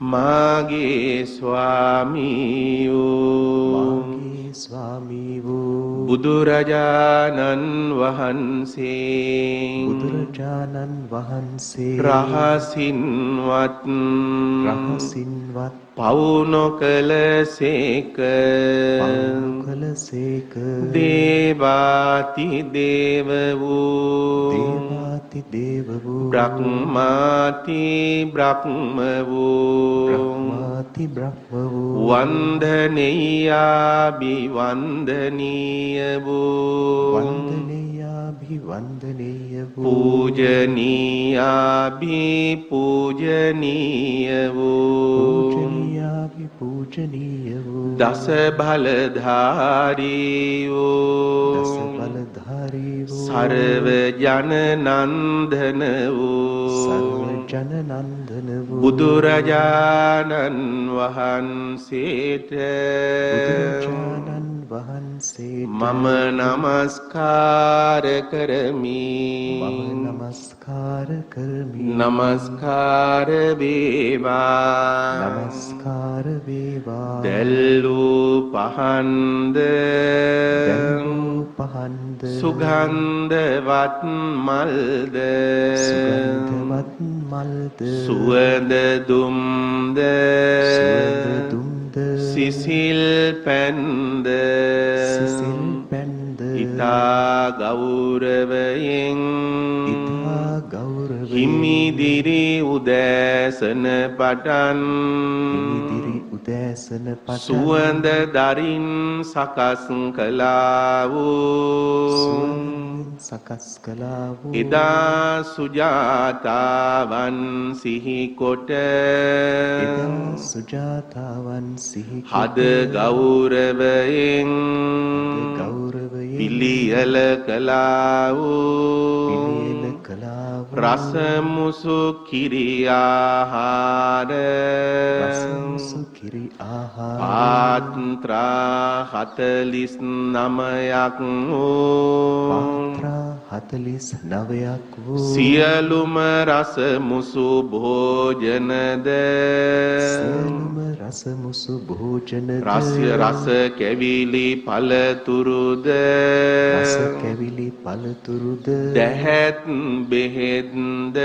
මාගේ ස්වාමී වූ බුදුරජාණන් වහන්සේ රහසින්වත් පව් නොකලසේක දේවාති දේව වූ බ්‍රහ්මාති බ්‍රහ්ම වූ වන්දනීයාභි වන්දනීය වූ පූජනීයාභි පූජනීය වූ දස බලධාරී වූ සර්ව ජන නන්දන වූ බුදුරජාණන් වහන්සේට මම නමස්කාර කරමි. නමස්කාර වේවා. දැල්ලූ පහන්ද සුගන්ධවත් මල්ද සුවඳ දුම්ද සිසිල් පැන්ද ඉතා ගෞරවයෙන් හිමිදිරි උදෑසන පටන් සුවඳ දරින් සකස් කළා වූ එදා සුජාතාවන් සිහිකොට හද ගෞරවයෙන් පිළියෙල කළා වූ රසමුසු කිරි ආහාර පාත්‍රා 49ක් වූ සියලුම රසමුසු භෝජනද රස කැවිලි පළතුරුද දැහැත් බෙහෙත්ද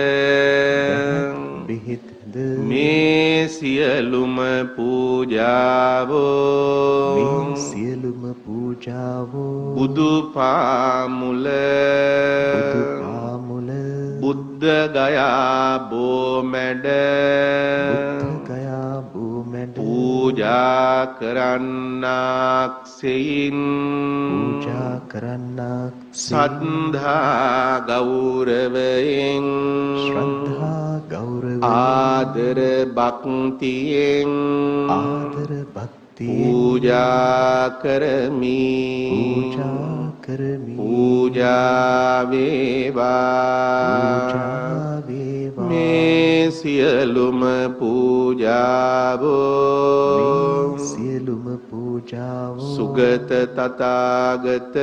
මේ සියලුම පූජාවෝ බුදු පාමුල බුද්ධ ගයා බෝමැඩ පූජා කරන්නාක් සෙයින් සද්ධා ගෞරවයෙන් ආදර භක්තියෙන් පූජා කරමි. පූජා වේවා. මේ සියලුම පූජාවෝ සුගත තථාගත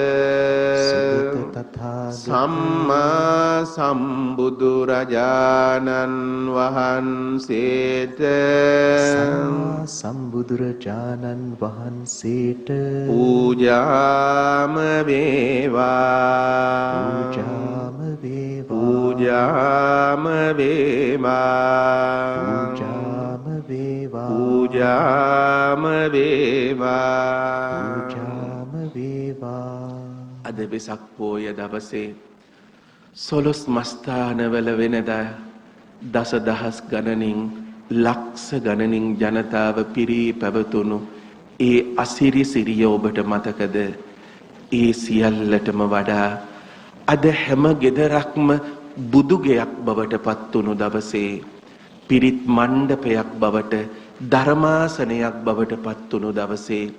සම්මා සම්බුදුරජාණන් වහන්සේට පූජාම වේවා. පූජාම වේවා. පූජාම වේවා. අද වෙසක් පෝය දවසේ සොළොස් මස්ථානවල වෙනදා දසදහස් ගණනින් ලක්ෂ ගණනින් ජනතාව පිරී පැවතුණු ඒ අසිරි සිරිය ඔබට මතකද? ඒ සියල්ලටම වඩා අද හැම ගෙදරක්ම බුදුගෙයක් බවට පත් වුණු දවසේ පිරිත් මණ්ඩපයක් බවට ධර්මාසනයක් බවට පත් වුණු දවසේ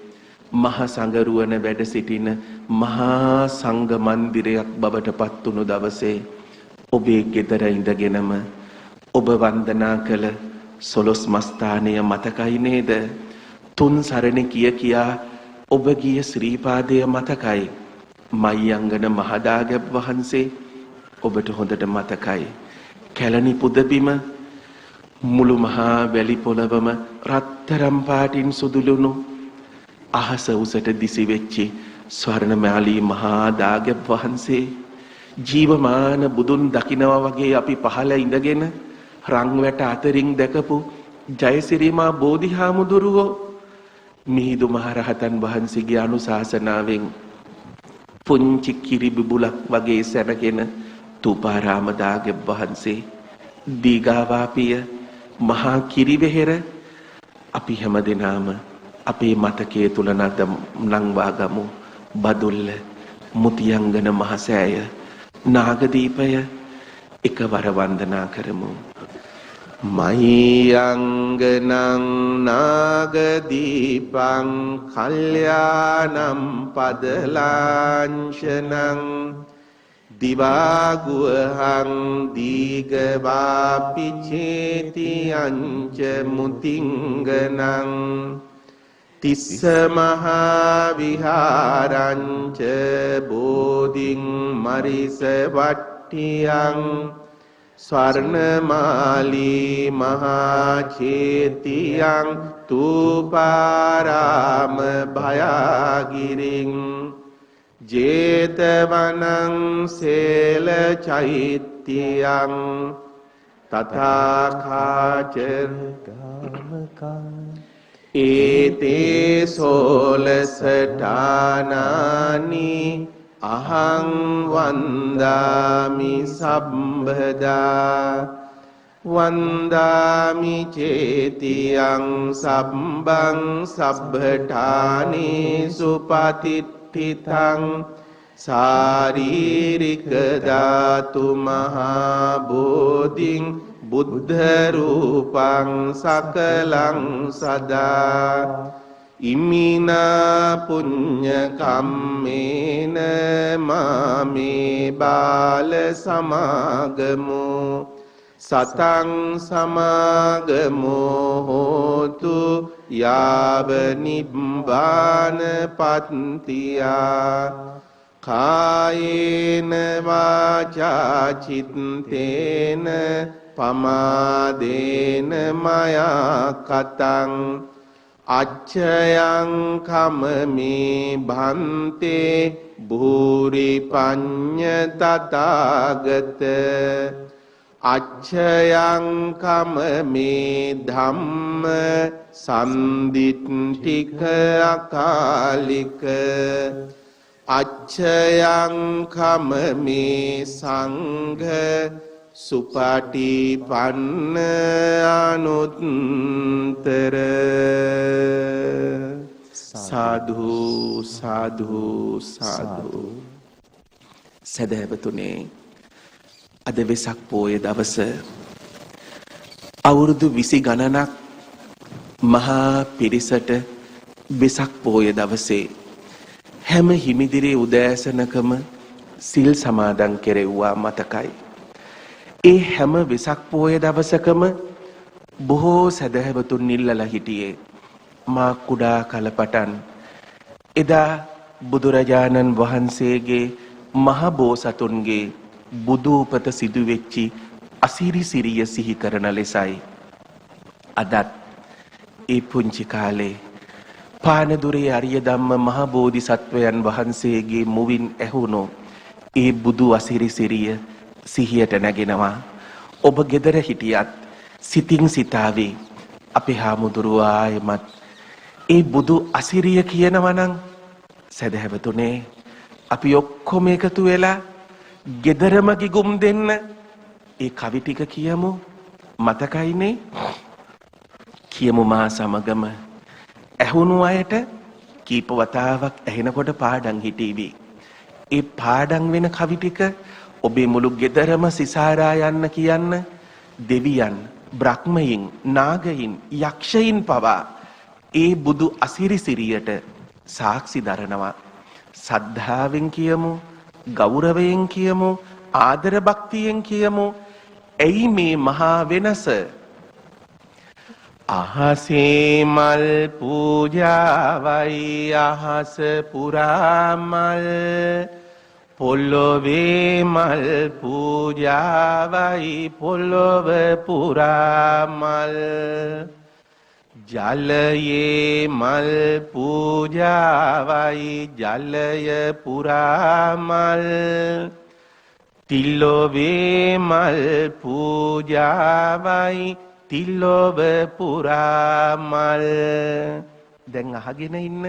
මහා සංඝරුවන වැඩ සිටින මහා සංඝ මන්දිරයක් බවට පත් වුණු දවසේ ඔබේ ගෙදර ඉඳගෙනම ඔබ වන්දනා කළ සොළොස් මස්ථානය මතකයි නේද? තුන් සරණ කිය කියා ඔබ ගිය ශ්‍රී පාදය මතකයි. මයංගන මහදාගැබ් වහන්සේ ඔබට හොඳට මතකයි. කැලණි පුදබිම මුළු මහා වැලි පොළවම රත්තරම් පාටින් සුදුලුණු අහස උසට දිසි වෙච්චි ස්වර්ණමාලී මහා දාගැබ් වහන්සේ ජීවමාන බුදුන් දකිනවා වගේ අපි පහළ ඉඳගෙන රංවැට අතරින් දැකපු ජයසිරිමා බෝධිහාමුදුරුවෝ මිහිඳු මහරහතන් වහන්සේගේ අනුශාසනාවෙන් පුංචි කිරි බිබුලක් වගේ සැනගෙන තුපාරාම දාගැබ් වහන්සේ දීගාවාපිය මහා කිරිවෙහෙර අපි හැමදෙනාම අපේ මතකයේ තුල නංවා ගමු. බදුල්ල, මුතියංගන මහසෑය, නාගදීපය එකවර වන්දනා කරමු. මහියංගනං නාගදීපං කල්යාණම් පදලාංශනං දිවාගුවහං දීගවාපි චේතියංච මුතිංගනං තිස්ස මහා විහාරංච බෝධින් මරිස වට්ටියං ස්වර්ණමාලී මහා චේතියං තූපාරාම භයාගිරින් ජේතවනං සේල චෛත්‍යං තථාඛාචර ඒතේ සෝලසඨානානි අහං වන්දාමි සම්බදා වන්දාමි චේතියං සම්බං සබ්බඨානි සුපතිට්ඨිතං ශාරීරික ධාතු මහා බෝධින් බුද්ධ රූපං සකලං සදා ඉමිනා පුඤ්ඤ කම්මේන මාමේ බාල සමාගමෝ සතං සමාගමෝ හෝතු යාව නිබ්බාන පත්තියා කායේන වාචා චිත්තේන පමාදේන මයා කතං අච්ඡයං කමමේ භන්තේ භූරි පඤ්ඤ තථාගත අච්ඡයං කමමේ ධම්ම සම්දිට්ඨික අකාලික අච්ඡයං කමමේ සංඝ සුපටිපන්න අනුත්තර සාධු සාධු සාධු. සදහැවතුනේ, අද වෙසක් පෝය දවස අවුරුදු 20 ගණනක් මහා පිරිසට වෙසක් පෝය දවසේ හැම හිමිදිරි උදෑසනකම සිල් සමාදන් කෙරෙව්වා මතකයි. ඒ හැම වෙසක් පෝය දවසකම බොහෝ සදහැවතුන් ඉල්ලලා හිටියේ මා කුඩා කලපටන් එදා බුදුරජාණන් වහන්සේගේ මහ බෝසතුන්ගේ බුදු උපත සිදු වෙච්චි අසිරි සිරිය සිහි කරන ලෙසයි. අදත් ඒ පුංචි කාලේ පානදුරේ අරිය ධම්ම මහ බෝධිසත්වයන් වහන්සේගේ මුවින් ඇහුණු ඒ බුදු අසිරි සිරිය සිහියට නැගෙනවා. ඔබ ගෙදර හිටියත් සිතින් සිතාවේ අපේ හාමුදුරුවෝ ආයෙමත් ඒ බුදු අසිරිය කියනවා නම් සදහැවතුනේ අපි ඔක්කොම එකතු වෙලා ගෙදරම ගිගුම් දෙන්න ඒ කවි ටික කියමු. මතකයිනේ? කියමු මා සමගම. ඇහුණු අයට කීප වතාවක් ඇහෙනකොට පාඩම් හිටීවි. ඒ පාඩම් වෙන කවි ටික ඔබේ මුළු ගෙදරම සිසාරා යන්න කියන්න දෙවියන්, බ්‍රහ්මයන්, නාගයින්, යක්ෂයින් පවා ඒ බුදු අසිරිසිරියට සාක්ෂි දරනවා. සද්ධාවෙන් කියමු, ගෞරවයෙන් කියමු, ආදර භක්තියෙන් කියමු. ඇයි මේ මහා වෙනස? අහසේ මල් පූජාවයි අහස පුරා මල්, පොළොවේ මල් පූජාවයි පොළොව පුරා මල්, ජලයේ මල් පූජාවයි ජලය පුරා මල්, තිලොවේ මල් පූජාවයි තිලොව පුරා මල්. දැන් අහගෙන ඉන්න.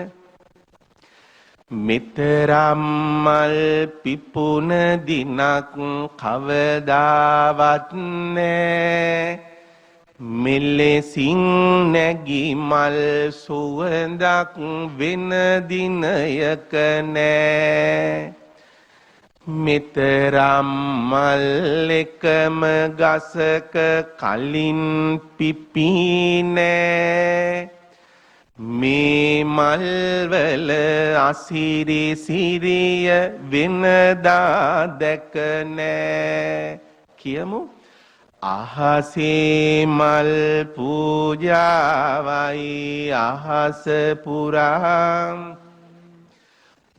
මෙතරම් මල් පිපුන දිනක් කවදාවත් නෑ, මෙලෙසින් නැගි මල් සුවඳක් වෙන දිනයක නෑ. මෙතරම් මල් එකම ගසක කලින් පිපී නෑ, මේ මල්වල අසිරි සිරිය වෙනදා දැක නෑ. කියමු. අහසේ මල් පූජාවයි අහස පුරා,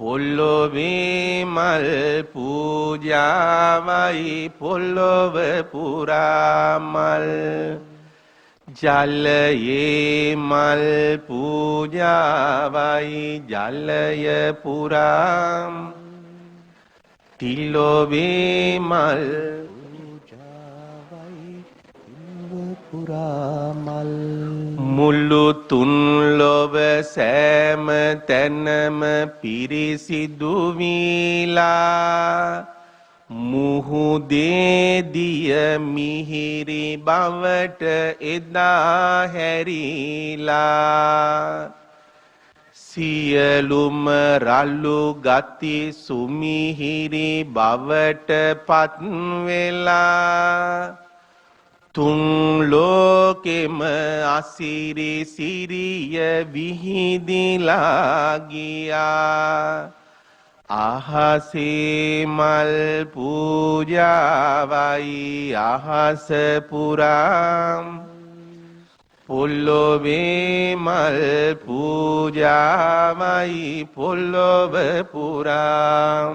පොළොවේ මල් පූජාවයි පොළොව පුරා මල්, ජලයේ මල් පූජාවයි ජලය පුරා, තිලොවේ මල් පුරා මල්. මුළු තුන් ලොව සෑම තැනම පිරිසිදු වීලා, මුහුදේ දිය මිහිරි බවට එදා හැරිලා, සියලුම රළු ගති සුමිහිරි බවට පත් වෙලා, තුන් ලෝකෙම අසිරි සිරිය විහිදිලා ගියා. අහසේ මල් පූජාවයි අහස පුරා, පොළොවේ මල් පූජාවයි පොළොව පුරා,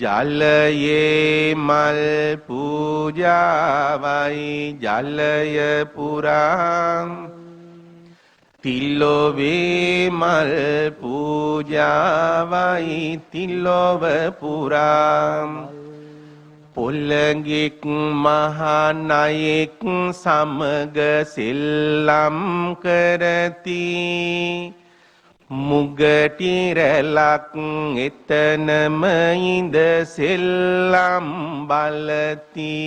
ජලයේ මල් පූජාවයි ජලය පුරා, තිලොවේ මල් පූජාවයි තිලොව පුරා, පොළඟෙක් මහානයෙක් සමග සෙල්ලම් කරති, මුගටි රැලක් එතනම ඉඳ සෙල්ලම් බලති,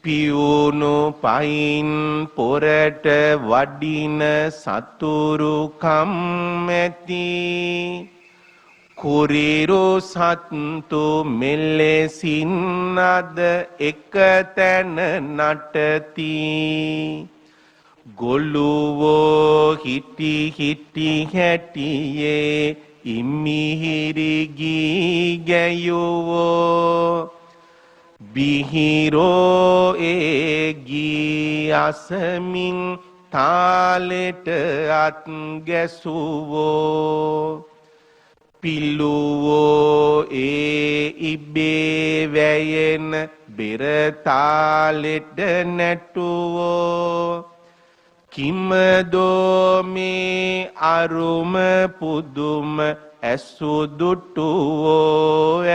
පියුණු පයින් පොරට වඩින සතුරුකම් ඇති, කුරිරු සත්තු මෙලෙසින් අද එක තැන නටති, ගොළුවෝ හිටි හිටි හැටියේ ඉමිහිරි ගී ගැයුවෝ, බිහිරෝ ඒ ගී අසමින් තාලෙට අත් ගැසුවෝ, පිල්ලුවෝ ඒ ඉබේ වැයෙන බෙර තාලෙට නැටුවෝ, කිමදෝ මේ අරුම පුදුම ඇසුදුටුවෝ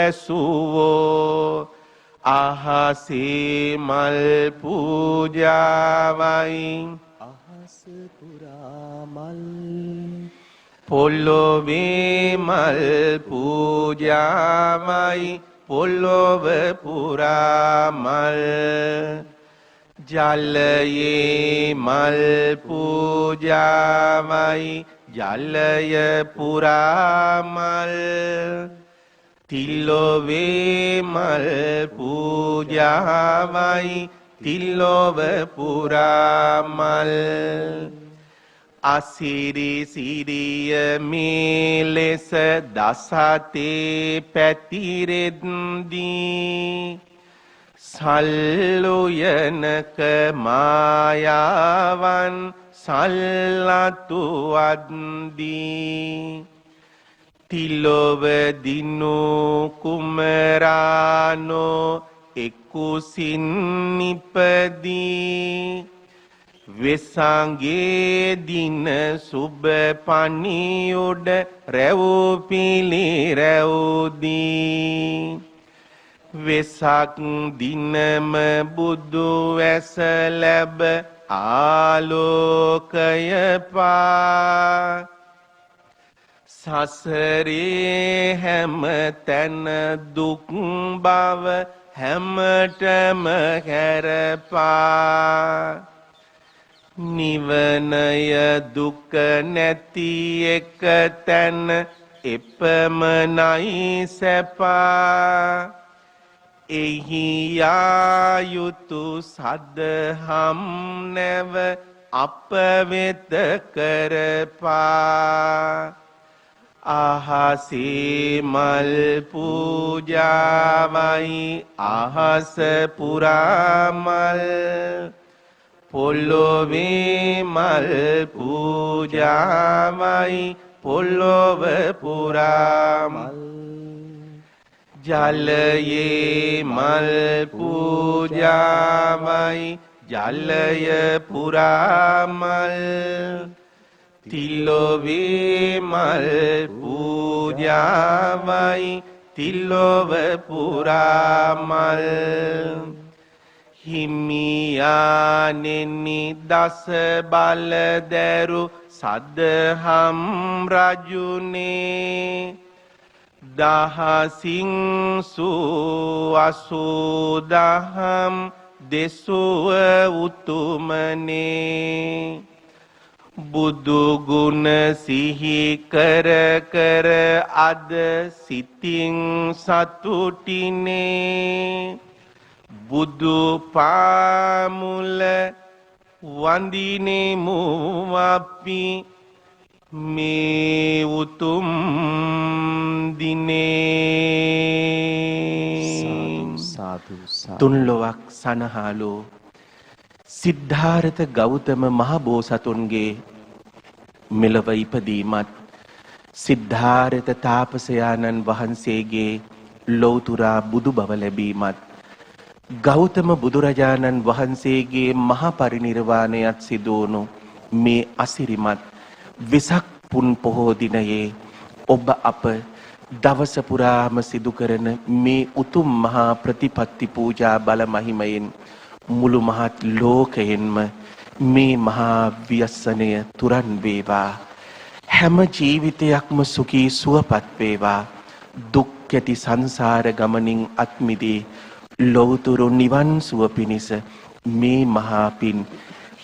ඇසුවෝ, අහසේ මල් පූජාවයි අහස පුරා මල්, පොළොවේ මල් පූජාවයි පොළොව පුරා මල්, ජලයේ මල් පූජාවයි ජලය පුරා මල් තිල්ලොවේ මල් පූජාවයි තිල්ලොව පුරා මල් අසිරි සිරිය මේ ලෙස දසතේ පැතිරෙද්දී සල්ලුයනක මායාවන් සල්ලතු අද්දී තිලොව දිනු කුමරානෝ එකුසින් නිපදී වෙසංගේ දින සුබ පණියොඩ රැව් පිලි රැව්දී වෙසක් දිනම බුදු වැස ලැබ ආලෝකය පා සසරේ හැම තැන දුක් බව හැමතෙම හැරපා නිවනය දුක නැති එක තැන එපමණයි සැපා එහි යායුතු සදහම් නැව අප වෙත කරපා අහසේ මල් පූජාවයි අහස පුරා මල් පොළොවේ මල් පූජාවයි පොළොව පුරා මල් ජලයේ මල් පූජාවයි ජලය පුරා මල් තිල්ලොවේ මල් පූජාවයි තිල්ලොව පුරා මල් හිමියානෙනි දස බලදැරු සදහම් රජුනේ දහසින් අසූදහම් දෙසුව උතුමනේ බුදු ගුණ සිහි කර කර අද සිතින් සතුටිනේ බුදු පාමුල වඳිනෙමු අපි මේ උතුම් දිනේ තුන්ලොවක් සනහාලෝ සිද්ධාර්ථ ගෞතම මහබෝසතුන්ගේ මෙලව ඉපදීමත් සිද්ධාර්ථ තාපසයාණන් වහන්සේගේ ලෞතුරා බුදු බව ලැබීමත් ගෞතම බුදුරජාණන් වහන්සේගේ මහා පරිනිර්වාණයත් සිදුවුණු මේ අසිරිමත් වෙසක් පුන් පොහෝ දිනයේ ඔබ අප දවස පුරාම සිදු කරන මේ උතුම් මහා ප්‍රතිපත්ති පූජා බල මහිමයෙන් මුළු මහත් ලෝකයෙන්ම මේ මහා ව්‍යසනය තුරන් වේවා හැම ජීවිතයක්ම සුඛී සුවපත් වේවා දුක් ඇති සංසාර ගමනින් අත් මිදී ලෞතුරු නිවන් සුව පිණිස මේ මහා පින්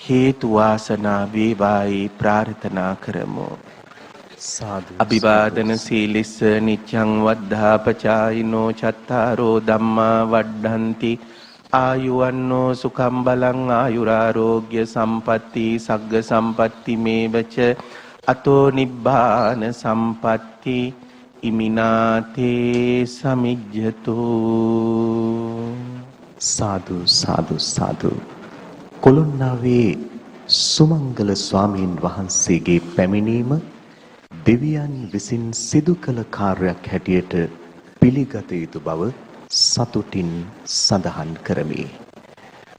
හේතු වාසනා වේවායි ප්‍රාර්ථනා කරමු. සාදු අභිවාදන සීලිස්ස නිච්ඡං වද්ධාපචායිනෝ චත්තාරෝ ධම්මා වඩ්ඩಂತಿ ආයුවන්නෝ සුඛං බලං ආයුරාෝග්‍ය සම්පatti සග්ග සම්පatti මේවච අතෝ නිබ්බාන සම්පatti ඉමිනාතේ සමිජ්ජතු. සාදු සාදු සාදු. කොළොන්නාවේ සුමංගල ස්වාමීන් වහන්සේගේ පැමිණීම දෙවියන් විසින් සිදු කළ කාර්යයක් හැටියට පිළිගත යුතු බව සතුටින් සඳහන් කරමි.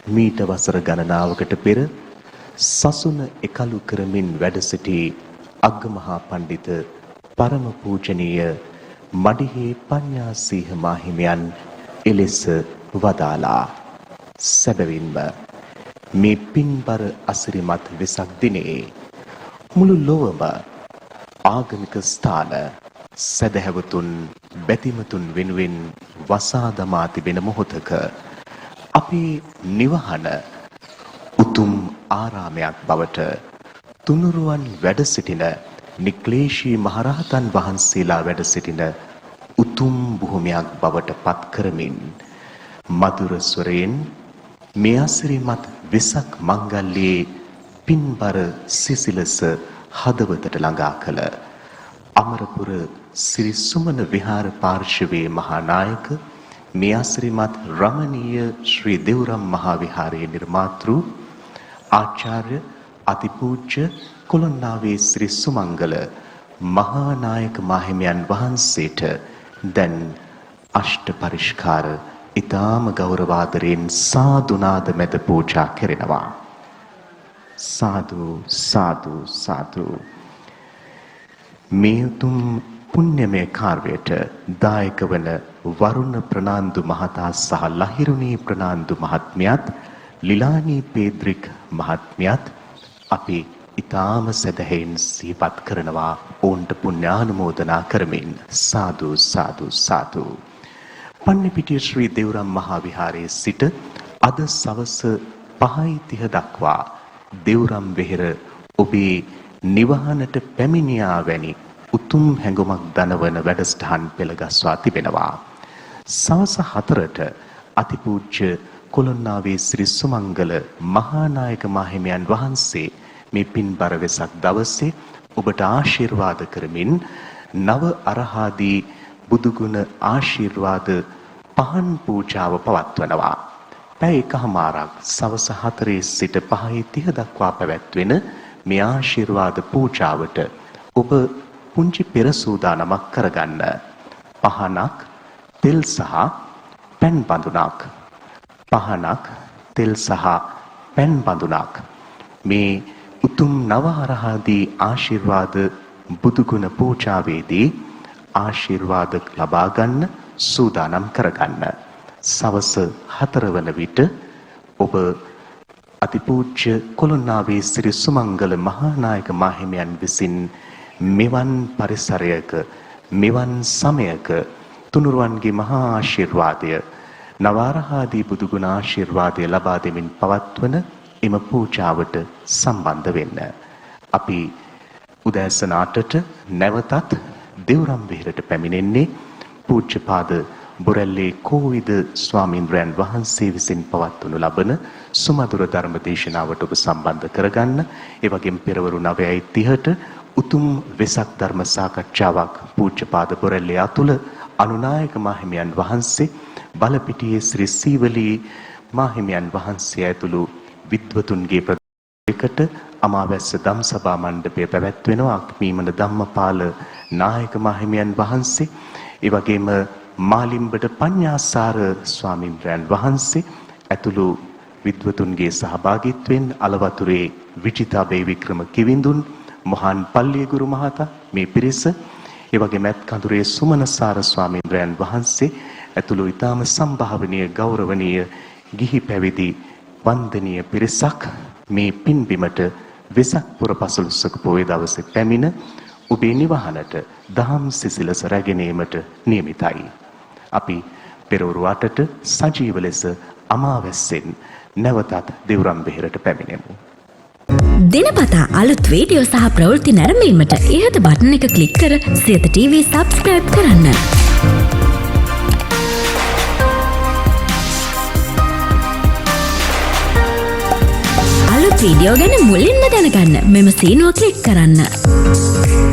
මීට වසර ගණනාවකට පෙර සසුන එකලු කරමින් වැඩ සිටි අග්ගමහා පඬිත පරම පූජනීය මඩිහේ පඤ්ඤාසීහ මාහිමියන් එලෙස වදාලා සැබවින්ම මේ පින්බර අසිරිමත් වෙසක් දිනේ මුළු ලොවම ආගමික ස්ථාන සදහැවතුන් බැතිමතුන් වෙනුවෙන් වසා දමා තිබෙන මොහොතක අපේ නිවහන උතුම් ආරාමයක් බවට තුනුරුවන් වැඩ සිටින නික්ලේශී මහරහතන් වහන්සේලා වැඩ සිටින උතුම් භූමියක් බවට පත් කරමින් මధుර ස්වරයෙන් මේ අසිරිමත් වෙසක් මංගල්‍යයේ පින්බර සිසිලස හදවතට ළඟා කළ අමරපුර ශ්‍රී සුමන විහාර පාර්ශවයේ මහා නායක මේ අසිරිමත් රමණීය ශ්‍රී දෙව්රම් මහා විහාරයේ නිර්මාතෘ ආචාර්ය අතිපූජ්‍ය කොළොන්නාවේ ශ්‍රී සුමංගල මහා නායක මාහිමියන් වහන්සේට දැන් අෂ්ට පරිස්කාර ඊ타ම ගෞරවාදරයෙන් සාදුනාද මැද පූජා කෙරෙනවා. සාදු සාදු සාදු. මේ උතුම් පුණ්‍යමය කාර්යයට දායක වන වරුණ ප්‍රනාන්දු මහතා සහ ලහිරුණී ප්‍රනාන්දු මහත්මියත් ලිලානී පේද්‍රික් මහත්මියත් අපි ඊ타ම සදහෙන් සිහිපත් කරනවා ඔවුන්ට පුණ්‍යානුමෝදනා කරමින් සාදු සාදු සාදු. පන්නිපිටිය ශ්‍රී දෙව්රම් මහා විහාරයේ සිට අද සවස 5:30 දක්වා දෙව්රම් වෙහෙර ඔබේ නිවහනට පැමිණියා වැනි උතුම් හැඟුමක් දනවන වැඩසටහන් පෙළගස්වා තිබෙනවා. සවස 4ට අතිපූජ්‍ය කොළොන්නාවේ ශ්‍රී සුමංගල මහානායක මාහිමියන් වහන්සේ මේ පින්බර වෙසක් දවසේ ඔබට ආශිර්වාද කරමින් නව අරහාදී බුදුගුණ ආශිර්වාද පහන් පූජාව පවත්වනවා. පැය එකහමාරක් සවස 4 සිට 5:30 දක්වා පැවැත්වෙන මේ ආශිර්වාද පූජාවට ඔබ පුංචි පෙර සූදානමක් කරගන්න. පහනක්, තෙල් සහ පැන් බඳුනක්. පහනක්, තෙල් සහ පැන් බඳුනක්. මේ උතුම් නව අරහාදී ආශිර්වාද බුදුගුණ පූජාවේදී ආශිර්වාද ලබා ගන්න සූදානම් කරගන්න. සවස 4 වන විට ඔබ අතිපූජ්‍ය කොළොන්නාවේ ශ්‍රී සුමංගල මහානායක මාහිමියන් විසින් මෙවන් පරිසරයක මෙවන් සමයක තුනුරුවන්ගේ මහා ආශිර්වාදය නවාරහාදී බුදුගුණ ආශිර්වාදය ලබා දෙමින් පවත්වන එම පූජාවට සම්බන්ධ වෙන්න. අපි උදෑසන 8ට නැවතත් දෙව්රම් වෙහෙරට පැමිණෙන්නේ පූජ්‍යපාද බොරැල්ලේ කෝවිද ස්වාමීන්ද්‍රයන් වහන්සේ විසින් පවත්වනු ලබන සුමధుර ධර්ම දේශනාවට ඔබ සම්බන්ධ කරගන්න. ඒ වගේම පෙරවරු 9:30ට උතුම් වෙසක් ධර්ම සාකච්ඡාවක් පූජ්‍යපාද බොරැල්ලේ අතුල අනුනායක මාහිමියන් වහන්සේ බලපිටියේ ශ්‍රී සීවලී මාහිමියන් වහන්සේ ඇතුළු විද්වතුන්ගේ ප්‍රදේශයකට අමාවැස්ස ධම්සභා මණ්ඩපය පැවැත්වෙනවා. අක්මීමන ධම්මපාල නායක මාහිමියන් වහන්සේ, ඒ වගේම මාලිම්බට පඤ්ඤාසාර ස්වාමීන්ද්‍රයන් වහන්සේ ඇතුළු විද්වතුන්ගේ සහභාගීත්වයෙන් අලවතුරේ විජිතා බේවික්‍රම කිවිඳුන්, මොහන් පල්ලියගුරු මහතා මේ පිරිස, ඒ වගේම ඇත්කඳුරේ සුමනසාර ස්වාමීන්ද්‍රයන් වහන්සේ ඇතුළු ඊටාම සම්භාවනීය ගෞරවනීය ගිහි පැවිදි වන්දනීය පිරිසක් මේ පින්බිමට වෙසක් පුර පසළොස්වක පොහොය දවසේ පැමිණ ඔබේ නිවහනට දහම් සිසිලස රැගෙන ඒමට නියමිතයි. අපි පෙරවරු 8ට සජීව ලෙස අමාවැස්සෙන් නැවතත් දෙව්රම් වෙහෙරට පැමිණෙමු. දිනපතා අලුත් වීඩියෝ සහ ප්‍රවෘත්ති නැරඹීමට ඉහත බටන් එක ක්ලික් කර සියත TV සබ්ස්ක්‍රයිබ් කරන්න. අලුත් වීඩියෝ ගැන මුලින්ම දැනගන්න මෙම සීනුව ක්ලික් කරන්න.